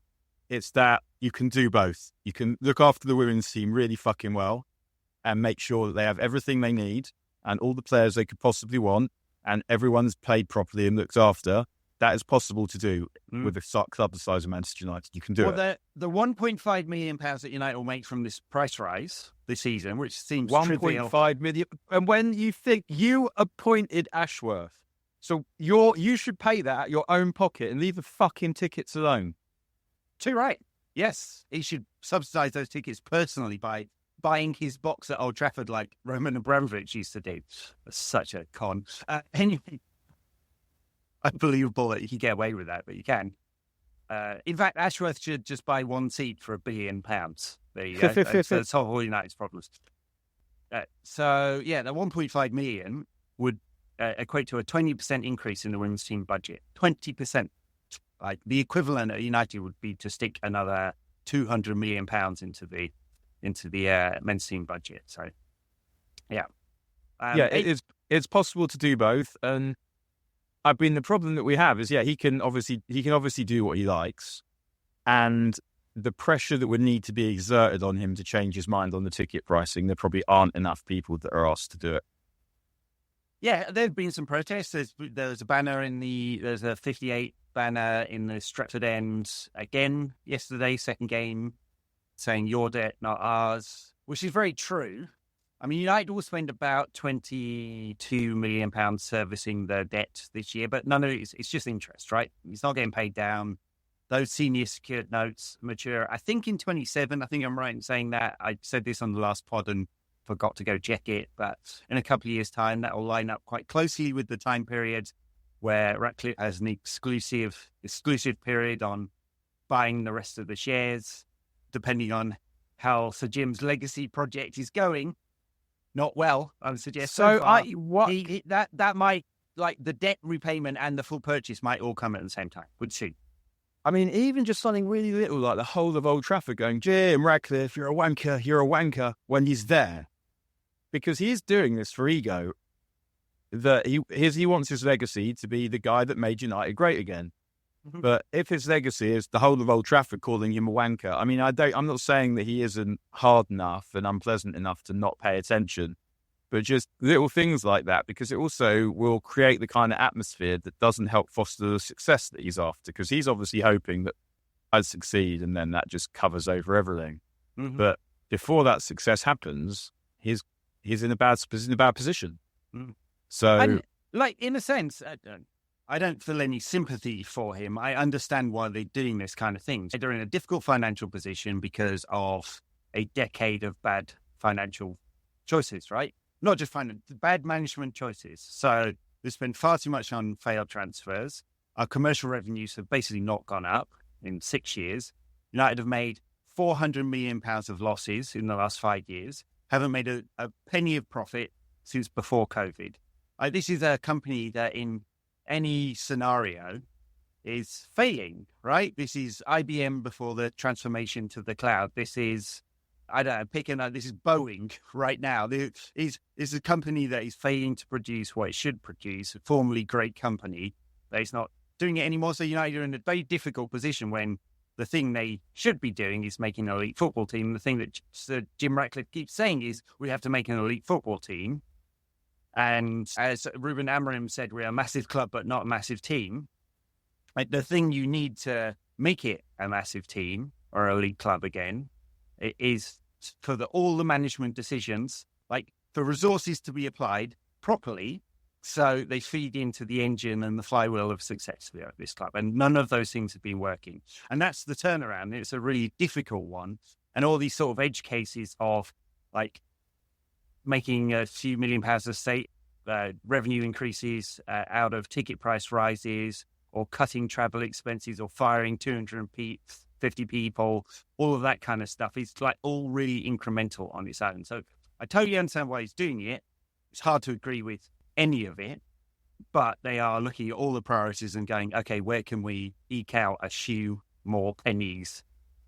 It's that you can do both. You can look after the women's team really fucking well and make sure that they have everything they need and all the players they could possibly want, and everyone's played properly and looked after. That is possible to do with a club the size of Manchester United. You can do it. The £1.5 million that United will make from this price rise this season, which seems trivial. 1.5 million. And when you think you appointed Ashworth, so you should pay that out of your own pocket and leave the fucking tickets alone. Too right. Yes, he should subsidise those tickets personally by buying his box at Old Trafford like Roman Abramovich used to do. That's such a con. Anyway, unbelievable that you can get away with that, but you can. In fact, Ashworth should just buy one seat for £1 billion. There you go. So solve all United's problems. So, the 1.5 million would equate to a 20% increase in the women's team budget. 20%. Like the equivalent at United would be to stick another £200 million into the men's team budget. So, it's possible to do both. And the problem that we have is, he can obviously do what he likes, and the pressure that would need to be exerted on him to change his mind on the ticket pricing, there probably aren't enough people that are asked to do it. Yeah, there's been some protests. There's a banner there's a 58 banner in the Stratford End again yesterday, second game, saying your debt, not ours, which is very true. I mean, United will spend about £22 million servicing the debt this year, but none of it it's just interest, right? It's not getting paid down. Those senior secured notes mature, I think, in 27. I think I'm right in saying that. I said this on the last pod and forgot to go check it, but in a couple of years' time, that will line up quite closely with the time period where Ratcliffe has an exclusive period on buying the rest of the shares, depending on how Sir Jim's legacy project is going. Not well, I would suggest. So far, that might, like, the debt repayment and the full purchase might all come at the same time. Would see. I mean, even just something really little like the whole of Old Trafford going, Jim Ratcliffe, you're a wanker, when he's there. Because he is doing this for ego. That he wants his legacy to be the guy that made United great again. Mm-hmm. But if his legacy is the whole of Old Trafford calling him a wanker, I mean, I'm not saying that he isn't hard enough and unpleasant enough to not pay attention, but just little things like that, because it also will create the kind of atmosphere that doesn't help foster the success that he's after, because he's obviously hoping that I'd succeed and then that just covers over everything. Mm-hmm. But before that success happens, he's in a bad position. Mm. So, and, like, in a sense, I don't feel any sympathy for him. I understand why they're doing this kind of thing. They're in a difficult financial position because of a decade of bad financial choices, right? Not just bad management choices. So they spend far too much on failed transfers. Our commercial revenues have basically not gone up in 6 years. United have made £400 million of losses in the last 5 years. Haven't made a penny of profit since before COVID. This is a company that in any scenario is failing, right? This is IBM before the transformation to the cloud. This is, this is Boeing right now. This is a company that is failing to produce what it should produce, a formerly great company, but it's not doing it anymore. So United are in a very difficult position when the thing they should be doing is making an elite football team. The thing that Sir Jim Ratcliffe keeps saying is we have to make an elite football team. And as Ruben Amorim said, we're a massive club, but not a massive team. Like, the thing you need to make it a massive team or a elite club again is for all the management decisions, like for resources to be applied properly, so they feed into the engine and the flywheel of success for this club. And none of those things have been working. And that's the turnaround. It's a really difficult one. And all these sort of edge cases of, like, making a few £1 million of state revenue increases out of ticket price rises, or cutting travel expenses, or firing 250 people, all of that kind of stuff is, like, all really incremental on its own. So I totally understand why he's doing it. It's hard to agree with any of it, but they are looking at all the priorities and going, okay, where can we eke out a few more pennies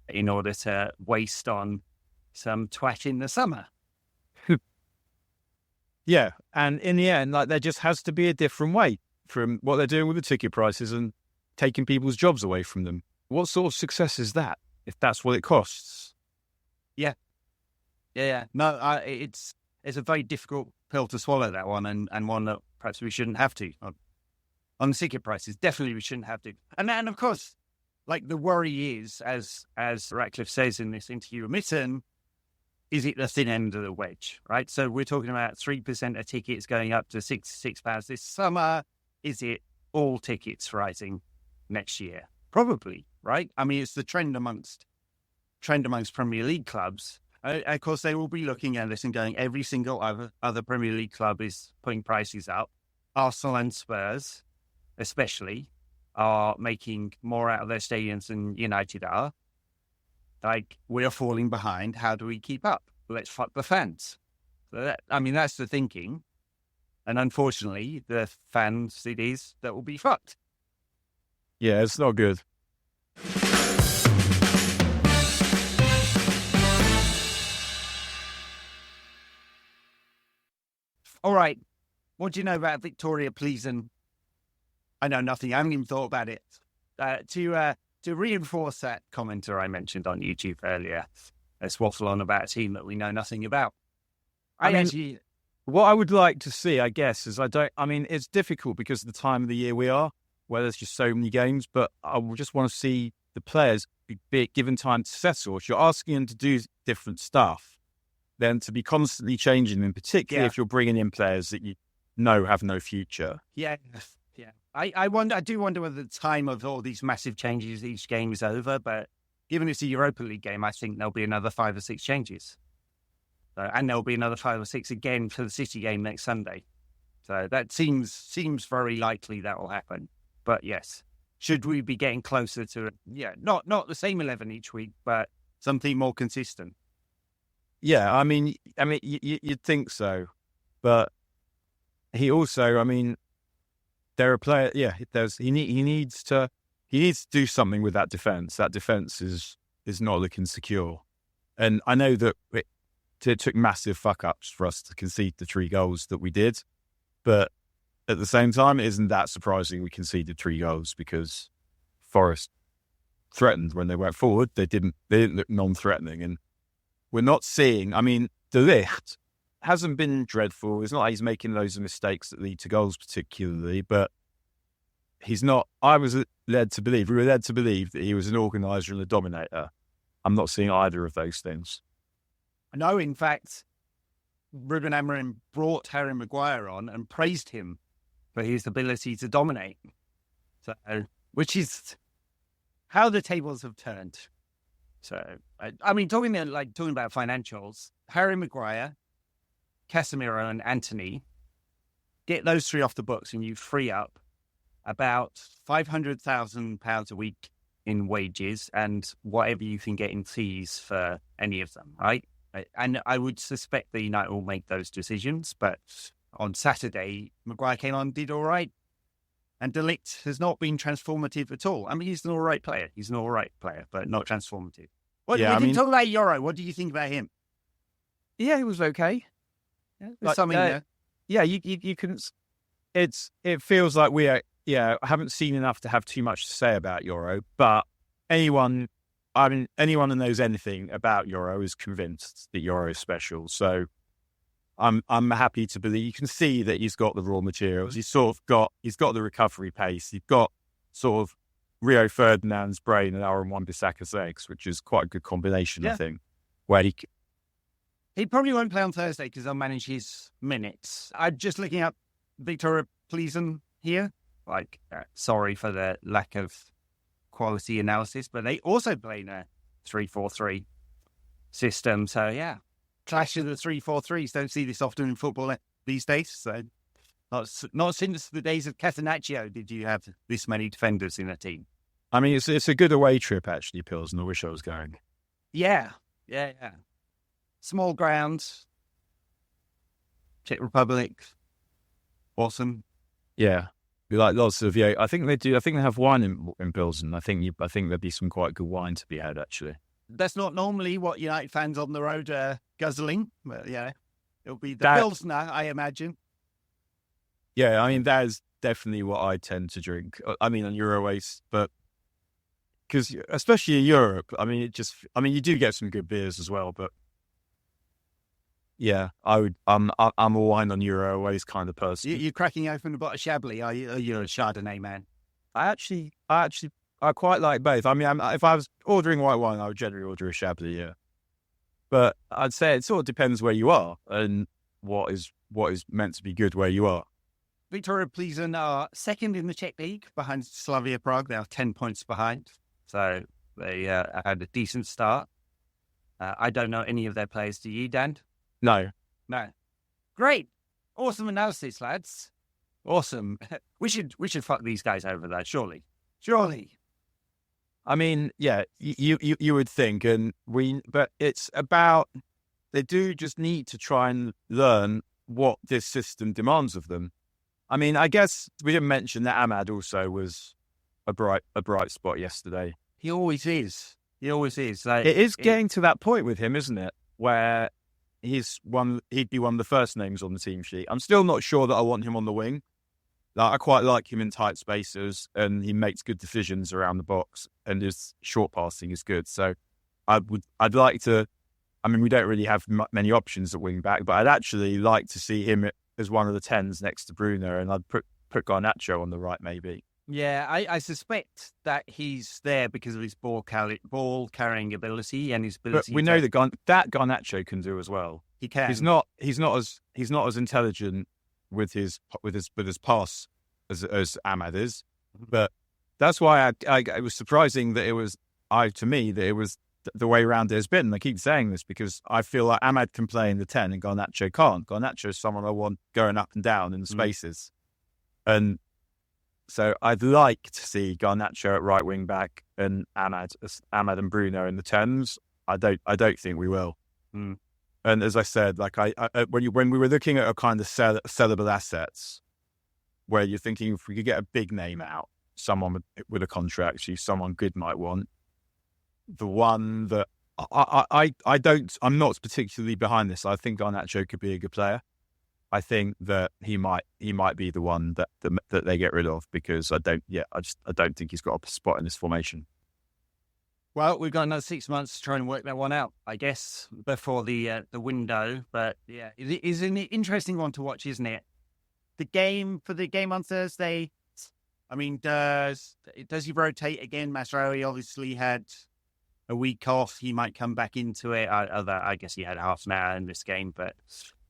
in order to waste on some twat in the summer? Yeah, and in the end, like there just has to be a different way from what they're doing with the ticket prices and taking people's jobs away from them. What sort of success is that if that's what it costs? Yeah. No, it's a very difficult pill to swallow, that one, and one that perhaps we shouldn't have to. On the ticket prices, definitely we shouldn't have to. And of course, like the worry is, as Ratcliffe says in this interview with Mitten, is it the thin end of the wedge, right? So we're talking about 3% of tickets going up to £66 this summer. Is it all tickets rising next year? Probably, right? I mean, it's the trend amongst Premier League clubs. Of course, they will be looking at this and going, every single other Premier League club is putting prices up. Arsenal and Spurs, especially, are making more out of their stadiums than United are. Like, we're falling behind. How do we keep up? Let's fuck the fans. So that's the thinking. And unfortunately, the fans, it is, that will be fucked. Yeah, it's not good. All right. What do you know about Viktoria Plzen? I know nothing. I haven't even thought about it. To reinforce that commenter I mentioned on YouTube earlier, let's waffle on about a team that we know nothing about. What I would like to see, I guess, is it's difficult because of the time of the year we are, where there's just so many games, but I just want to see the players be given time to settle. If you're asking them to do different stuff, then to be constantly changing them, particularly if you're bringing in players that you know have no future. Yeah. I do wonder whether the time of all these massive changes, each game is over, but given it's a Europa League game, I think there'll be another 5 or 6 changes. And there'll be another 5 or 6 again for the City game next Sunday. So that seems very likely that will happen. But yes, should we be getting closer to, not the same 11 each week, but something more consistent? Yeah, I mean, you'd think so, but he also, there are players. Yeah, he needs to do something with that defense. That defense is not looking secure, and I know that it took massive fuck ups for us to concede the 3 goals that we did, but at the same time, it isn't that surprising we conceded 3 goals because Forest threatened when they went forward. They didn't look non-threatening, and we're not seeing. De Ligt hasn't been dreadful. It's not like he's making loads of mistakes that lead to goals particularly, but he's not. We were led to believe that he was an organiser and a dominator. I'm not seeing either of those things. No, in fact, Ruben Amorim brought Harry Maguire on and praised him for his ability to dominate. So, which is how the tables have turned. So, talking about financials, Harry Maguire, Casemiro and Antony, get those 3 off the books and you free up about £500,000 a week in wages and whatever you can get in fees for any of them, right? And I would suspect that United will make those decisions, but on Saturday, Maguire came on, did all right, and De Ligt has not been transformative at all. He's an all right player. He's an all right player, but not transformative. We didn't talk about Euro. What do you think about him? Yeah, he was okay. Yeah, there's something there. Yeah, you can. It feels like we are. Yeah, I haven't seen enough to have too much to say about Euro, but anyone who knows anything about Euro is convinced that Euro is special. So I'm happy to believe. You can see that he's got the raw materials. He's got the recovery pace. He's got sort of Rio Ferdinand's brain and Aaron Wan-Bissaka's legs, which is quite a good combination, I think. Where he probably won't play on Thursday because they'll manage his minutes. I'm just looking up Viktoria Plzen here. Sorry for the lack of quality analysis, but they also play in a 3-4-3 system. So, clash of the 3-4-3s. Don't see this often in football these days. So, not since the days of Catenaccio did you have this many defenders in a team. It's a good away trip, actually, Pilsen. I wish I was going. Yeah. Small ground. Czech Republic. Awesome. Yeah. We like lots of, yeah, I think they do. I think they have wine in Pilsen. I think there'd be some quite good wine to be had, actually. That's not normally what United fans on the road are guzzling, but yeah, it'll be the Pilsner, I imagine. Yeah, I mean, that is definitely what I tend to drink. I mean, on Euroways, but because especially in Europe, I mean, you do get some good beers as well, but yeah, I'm a wine on Euroways kind of person. You're cracking open a bottle of Chablis, are you? You're a Chardonnay man. I quite like both. I mean, if I was ordering white wine, I would generally order a Chablis, yeah. But I'd say it sort of depends where you are and what is meant to be good where you are. Viktoria Plzen are second in the Czech League behind Slavia Prague. They are 10 points behind. So they had a decent start. I don't know any of their players. Do you, Dan? No. Great. Awesome analysis, lads. Awesome. We should fuck these guys over though, surely. I mean, yeah, you would think, but it's about, they do just need to try and learn what this system demands of them. I mean, I guess we didn't mention that Ahmad also was a bright spot yesterday. He always is. Like, it is getting to that point with him, isn't it? Where he'd be one of the first names on the team sheet. I'm still not sure that I want him on the wing. Like, I quite like him in tight spaces, and he makes good decisions around the box, and his short passing is good. So I'd like to. I mean, we don't really have many options at wing back, but I'd actually like to see him as one of the 10s next to Bruno, and I'd put Garnacho on the right, maybe. Yeah, I suspect that he's there because of his ball carrying ability and his ability. But we know that Garnacho can do as well. He can. He's not as intelligent with his pass as Ahmad is, but that's why it was surprising that it was the way around it has been. And I keep saying this because I feel like Ahmad can play in the 10 and Garnacho can't. Garnacho is someone I want going up and down in the spaces. And so I'd like to see Garnacho at right wing back and Ahmad and Bruno in the 10s. I don't think we will. Mm. And as I said, like when we were looking at a kind of sellable assets, where you're thinking if we could get a big name out, someone with a contract, someone good might want. The one that I'm not particularly behind this. I think Garnacho could be a good player. I think that he might be the one that they get rid of, because I don't think he's got a spot in this formation. Well, we've got another 6 months to try and work that one out, I guess, before the window. But yeah, it is an interesting one to watch, isn't it? The game on Thursday. I mean, does he rotate again? Masraoui obviously had a week off. He might come back into it. I guess he had half an hour in this game, but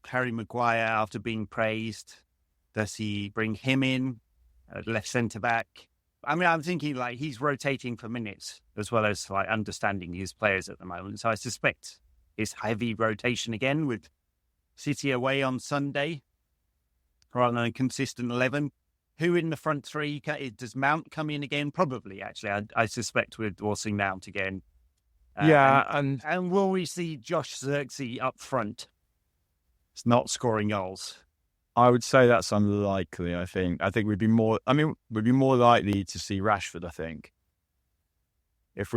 Harry Maguire, after being praised, does he bring him in left centre back? I mean, I'm thinking like he's rotating for minutes as well as like understanding his players at the moment. So I suspect it's heavy rotation again with City away on Sunday rather than a consistent 11. Who in the front three? Does Mount come in again? Probably, actually. I suspect we're forcing Mount again. And will we see Josh Zirkzee up front? It's not scoring goals. I would say that's unlikely. I think we'd be more likely to see Rashford. I think if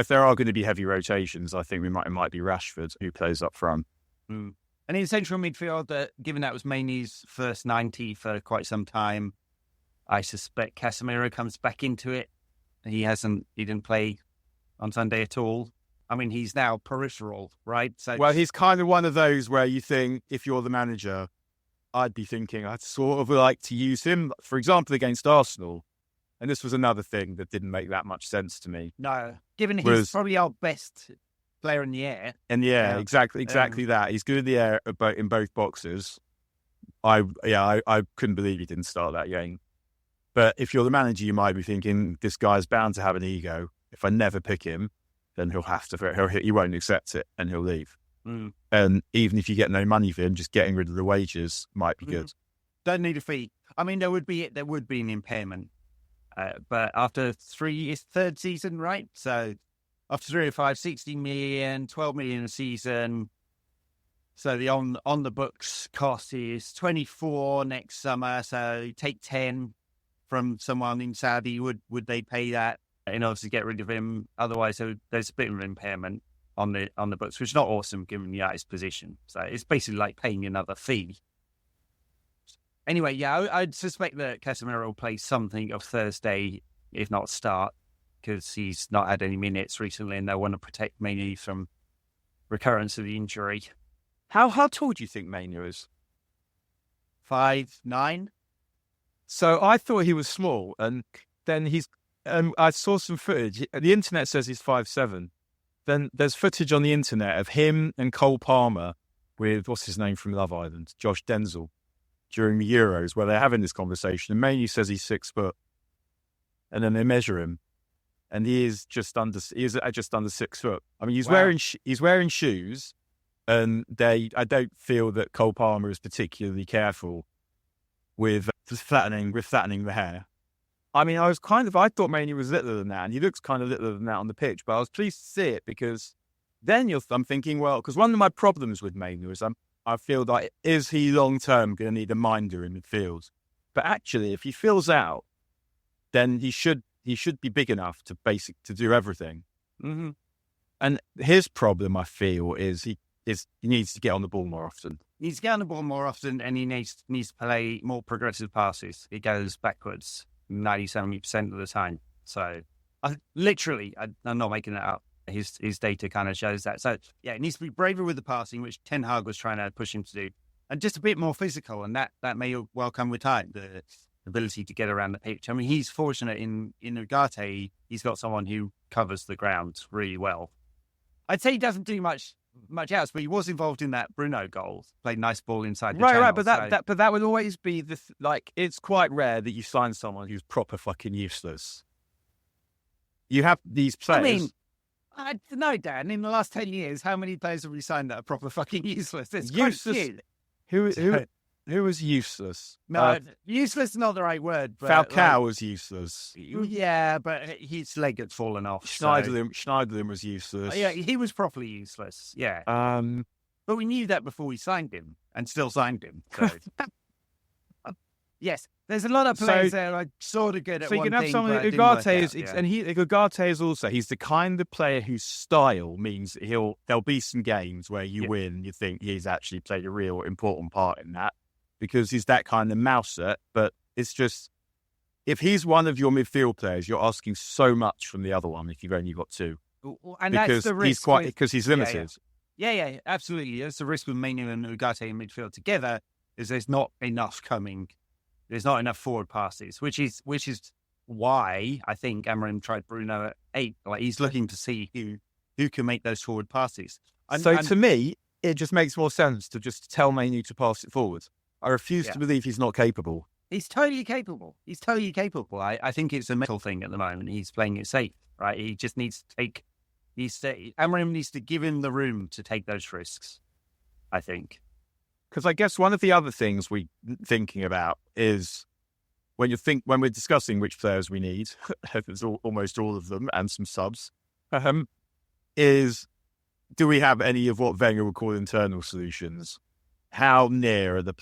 there are going to be heavy rotations, I think it might be Rashford who plays up front. Mm. And in central midfield, given that was Mainy's first 90 for quite some time, I suspect Casemiro comes back into it. He didn't play on Sunday at all. I mean, he's now peripheral, right? So, well, he's kind of one of those where you think, if you're the manager, I'd be thinking I'd sort of like to use him, for example, against Arsenal. And this was another thing that didn't make that much sense to me. No, given he's probably our best player in the air. And yeah, exactly that. He's good in the air in both boxes. I couldn't believe he didn't start that game. But if you're the manager, you might be thinking, this guy's bound to have an ego. If I never pick him, then he won't accept it and he'll leave. Mm. And even if you get no money for him, just getting rid of the wages might be good. Don't need a fee. I mean, there would be an impairment. But after third season, right? So after 3 or 5, 16 million, 12 million a season, So the on the books cost is 24 next summer. So you take 10 from someone in Saudi. Would they pay that in order to get rid of him? Otherwise, there's a bit of an impairment on the books, which is not awesome given United's position. So it's basically like paying another fee. Anyway, yeah, I'd suspect that Casemiro will play something of Thursday, if not start, because he's not had any minutes recently, and they want to protect Mainoo from recurrence of the injury. How tall do you think Mainoo is? 5'9". So I thought he was small, and then I saw some footage. The internet says he's 5'7". Then there's footage on the internet of him and Cole Palmer with, what's his name from Love Island, Josh Denzel, during the Euros, where they're having this conversation. And Mainoo says he's 6 foot, and then they measure him, and he is just under 6 foot. I mean, he's wearing shoes, and I don't feel that Cole Palmer is particularly careful with flattening the hair. I mean, I thought Mainoo was littler than that, and he looks kind of littler than that on the pitch, but I was pleased to see it, because then I'm thinking, well, because one of my problems with Mainoo is I feel like, is he long-term going to need a minder in midfield? But actually, if he fills out, then he should be big enough to do everything. Mm-hmm. And his problem, I feel, is he needs to get on the ball more often. He needs to get on the ball more often, and he needs to play more progressive passes. He goes backwards 90-70% of the time. So, I'm not making that up. His data kind of shows that. So, yeah, it needs to be braver with the passing, which Ten Hag was trying to push him to do, and just a bit more physical, and that may well come with time, the ability to get around the pitch. I mean, he's fortunate in Ugarte. He's got someone who covers the ground really well. I'd say he doesn't do much else, but he was involved in that Bruno goal. Played nice ball inside the channel. Right, but that would always be it's quite rare that you sign someone who's proper fucking useless. You have these players. I mean, I don't know, Dan. In the last 10 years, how many players have we signed that are proper fucking useless? It's useless. Who was useless? No, useless is not the right word. But Falcao was useless. Yeah, but his leg had fallen off. Schneiderlin was useless. Yeah, he was properly useless. Yeah. But we knew that before we signed him, and still signed him. So. Yes, there's a lot of players there are sort of good at one thing. So you can have someone. Ugarte is also, he's the kind of player whose style means there'll be some games where you win, you think he's actually played a real important part in that, because he's that kind of mouser. But it's just, if he's one of your midfield players, you're asking so much from the other one if you've only got two. And that's the risk. Because he's limited. Yeah, absolutely. That's the risk with Mainoo and Ugarte in midfield together, is there's not enough coming. There's not enough forward passes, which is why I think Amorim tried Bruno at 8. Like, he's looking to see who can make those forward passes. To me, it just makes more sense to just tell Mainoo to pass it forward. I refuse to believe he's not capable. He's totally capable. I think it's a mental thing at the moment. He's playing it safe, right? He just needs to Amorim needs to give him the room to take those risks, I think. Because I guess one of the other things we're thinking about is when we're discussing which players we need, there's almost all of them and some subs, is do we have any of what Wenger would call internal solutions? How near are the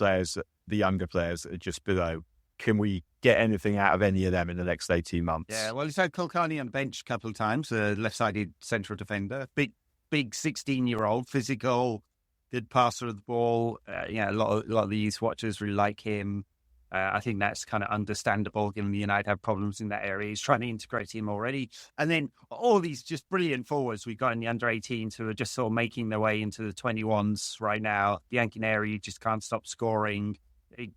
younger players that are just below? Can we get anything out of any of them in the next 18 months? Yeah, well, he's had Kulkarni on the bench a couple of times, a left-sided central defender, big 16-year-old, physical, good passer of the ball. A lot of the youth watchers really like him. I think that's kind of understandable, given the United have problems in that area. He's trying to integrate him already. And then all these just brilliant forwards we've got in the under-18s who are just sort of making their way into the 21s right now. Bianconeri just can't stop scoring.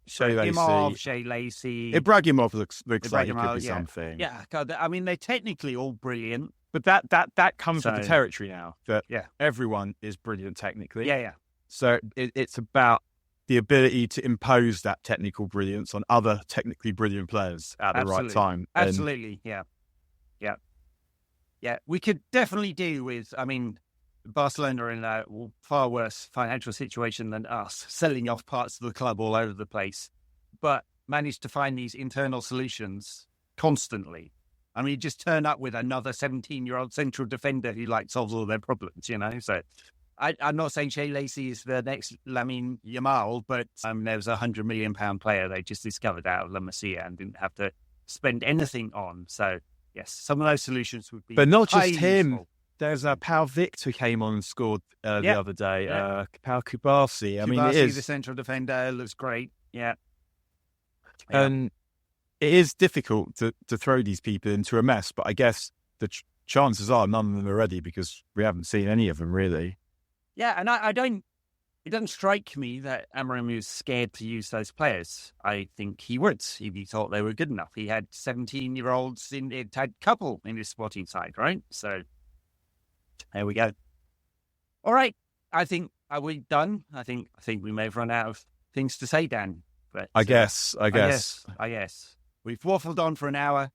Shea Lacey. Ibrahimov looks like he could be something. Yeah, God, I mean, they're technically all brilliant. But that comes with the territory now, that everyone is brilliant technically. Yeah. So it's about the ability to impose that technical brilliance on other technically brilliant players at the right time. Absolutely, yeah. We could definitely do with, Barcelona are in a far worse financial situation than us, selling off parts of the club all over the place, but managed to find these internal solutions constantly. Just turn up with another 17-year-old central defender who solves all their problems, So I'm not saying Shea Lacey is the next Lamine Yamal, but there was a £100 million player they just discovered out of La Masia and didn't have to spend anything on. So, yes, some of those solutions would be. But not just him. Useful. There's Pau Vict who came on and scored the other day. Yeah. Pau Kubasi. I mean, it Kubasi, is the central defender, looks great. Yeah. And it is difficult to throw these people into a mess, but I guess the chances are none of them are ready because we haven't seen any of them really. Yeah, and it doesn't strike me that Amorim is scared to use those players. I think he would if he thought they were good enough. He had 17-year-olds had a couple in his sporting side, right? So there we go. All right. I think, are we done? I think we may have run out of things to say, Dan. But I guess. We've waffled on for an hour.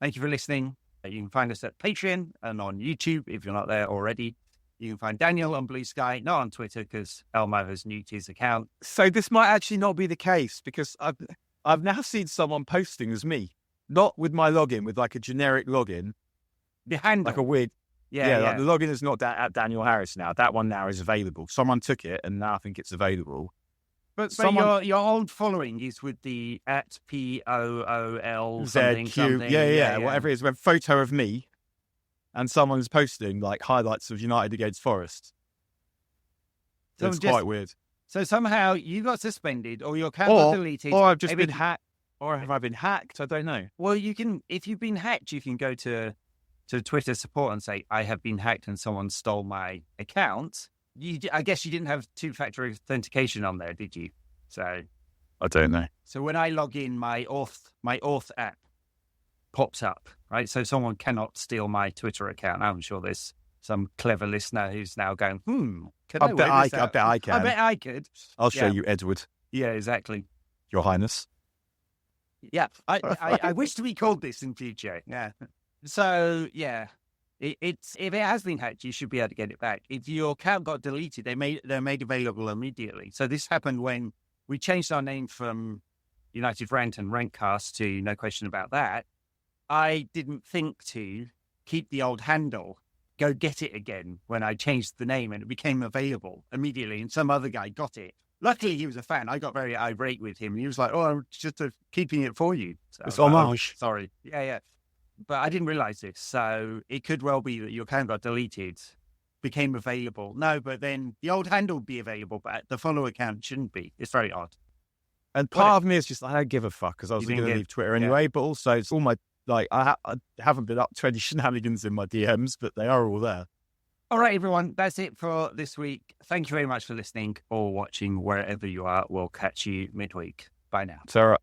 Thank you for listening. You can find us at Patreon and on YouTube if you're not there already. You can find Daniel on Blue Sky, not on Twitter because Elmo has nuked his account. So this might actually not be the case because I've now seen someone posting as me, not with my login, with like a generic login. The handle. Like a weird... Yeah. Like the login is not at Daniel Harris now. That one now is available. Someone took it and now I think it's available. But your old following is with the at POOL something. Yeah. Whatever it is. A photo of me and someone's posting like highlights of United against Forest. So it's quite weird. So somehow you got suspended or your account got deleted. Or I've just been hacked. Or have I been hacked? I don't know. Well, if you've been hacked, you can go to Twitter support and say, I have been hacked and someone stole my account. I guess you didn't have two-factor authentication on there, did you? So I don't know. So when I log in, my Auth app pops up, right? So someone cannot steal my Twitter account. I'm sure there's some clever listener who's now going, I bet I can. I bet I could. I'll show you, Edward. Yeah, exactly. Your Highness. Yeah, I wish to be called this in future. Yeah. So, yeah. If it has been hacked, you should be able to get it back. If your account got deleted, they're made available immediately. So this happened when we changed our name from United Rant and Rantcast to No Question About That. I didn't think to keep the old handle, go get it again when I changed the name, and it became available immediately. And some other guy got it. Luckily, he was a fan. I got very irate with him, and he was like, "Oh, I'm just keeping it for you." So it's homage. Sorry. Yeah. But I didn't realize this. So it could well be that your account got deleted, became available. No, but then the old handle would be available, but the follow account shouldn't be. It's very odd. And part of me is just, I don't give a fuck because I was going to leave Twitter anyway. But also, it's all my, I haven't been up to any shenanigans in my DMs, but they are all there. All right, everyone. That's it for this week. Thank you very much for listening or watching wherever you are. We'll catch you midweek. Bye now. Sarah.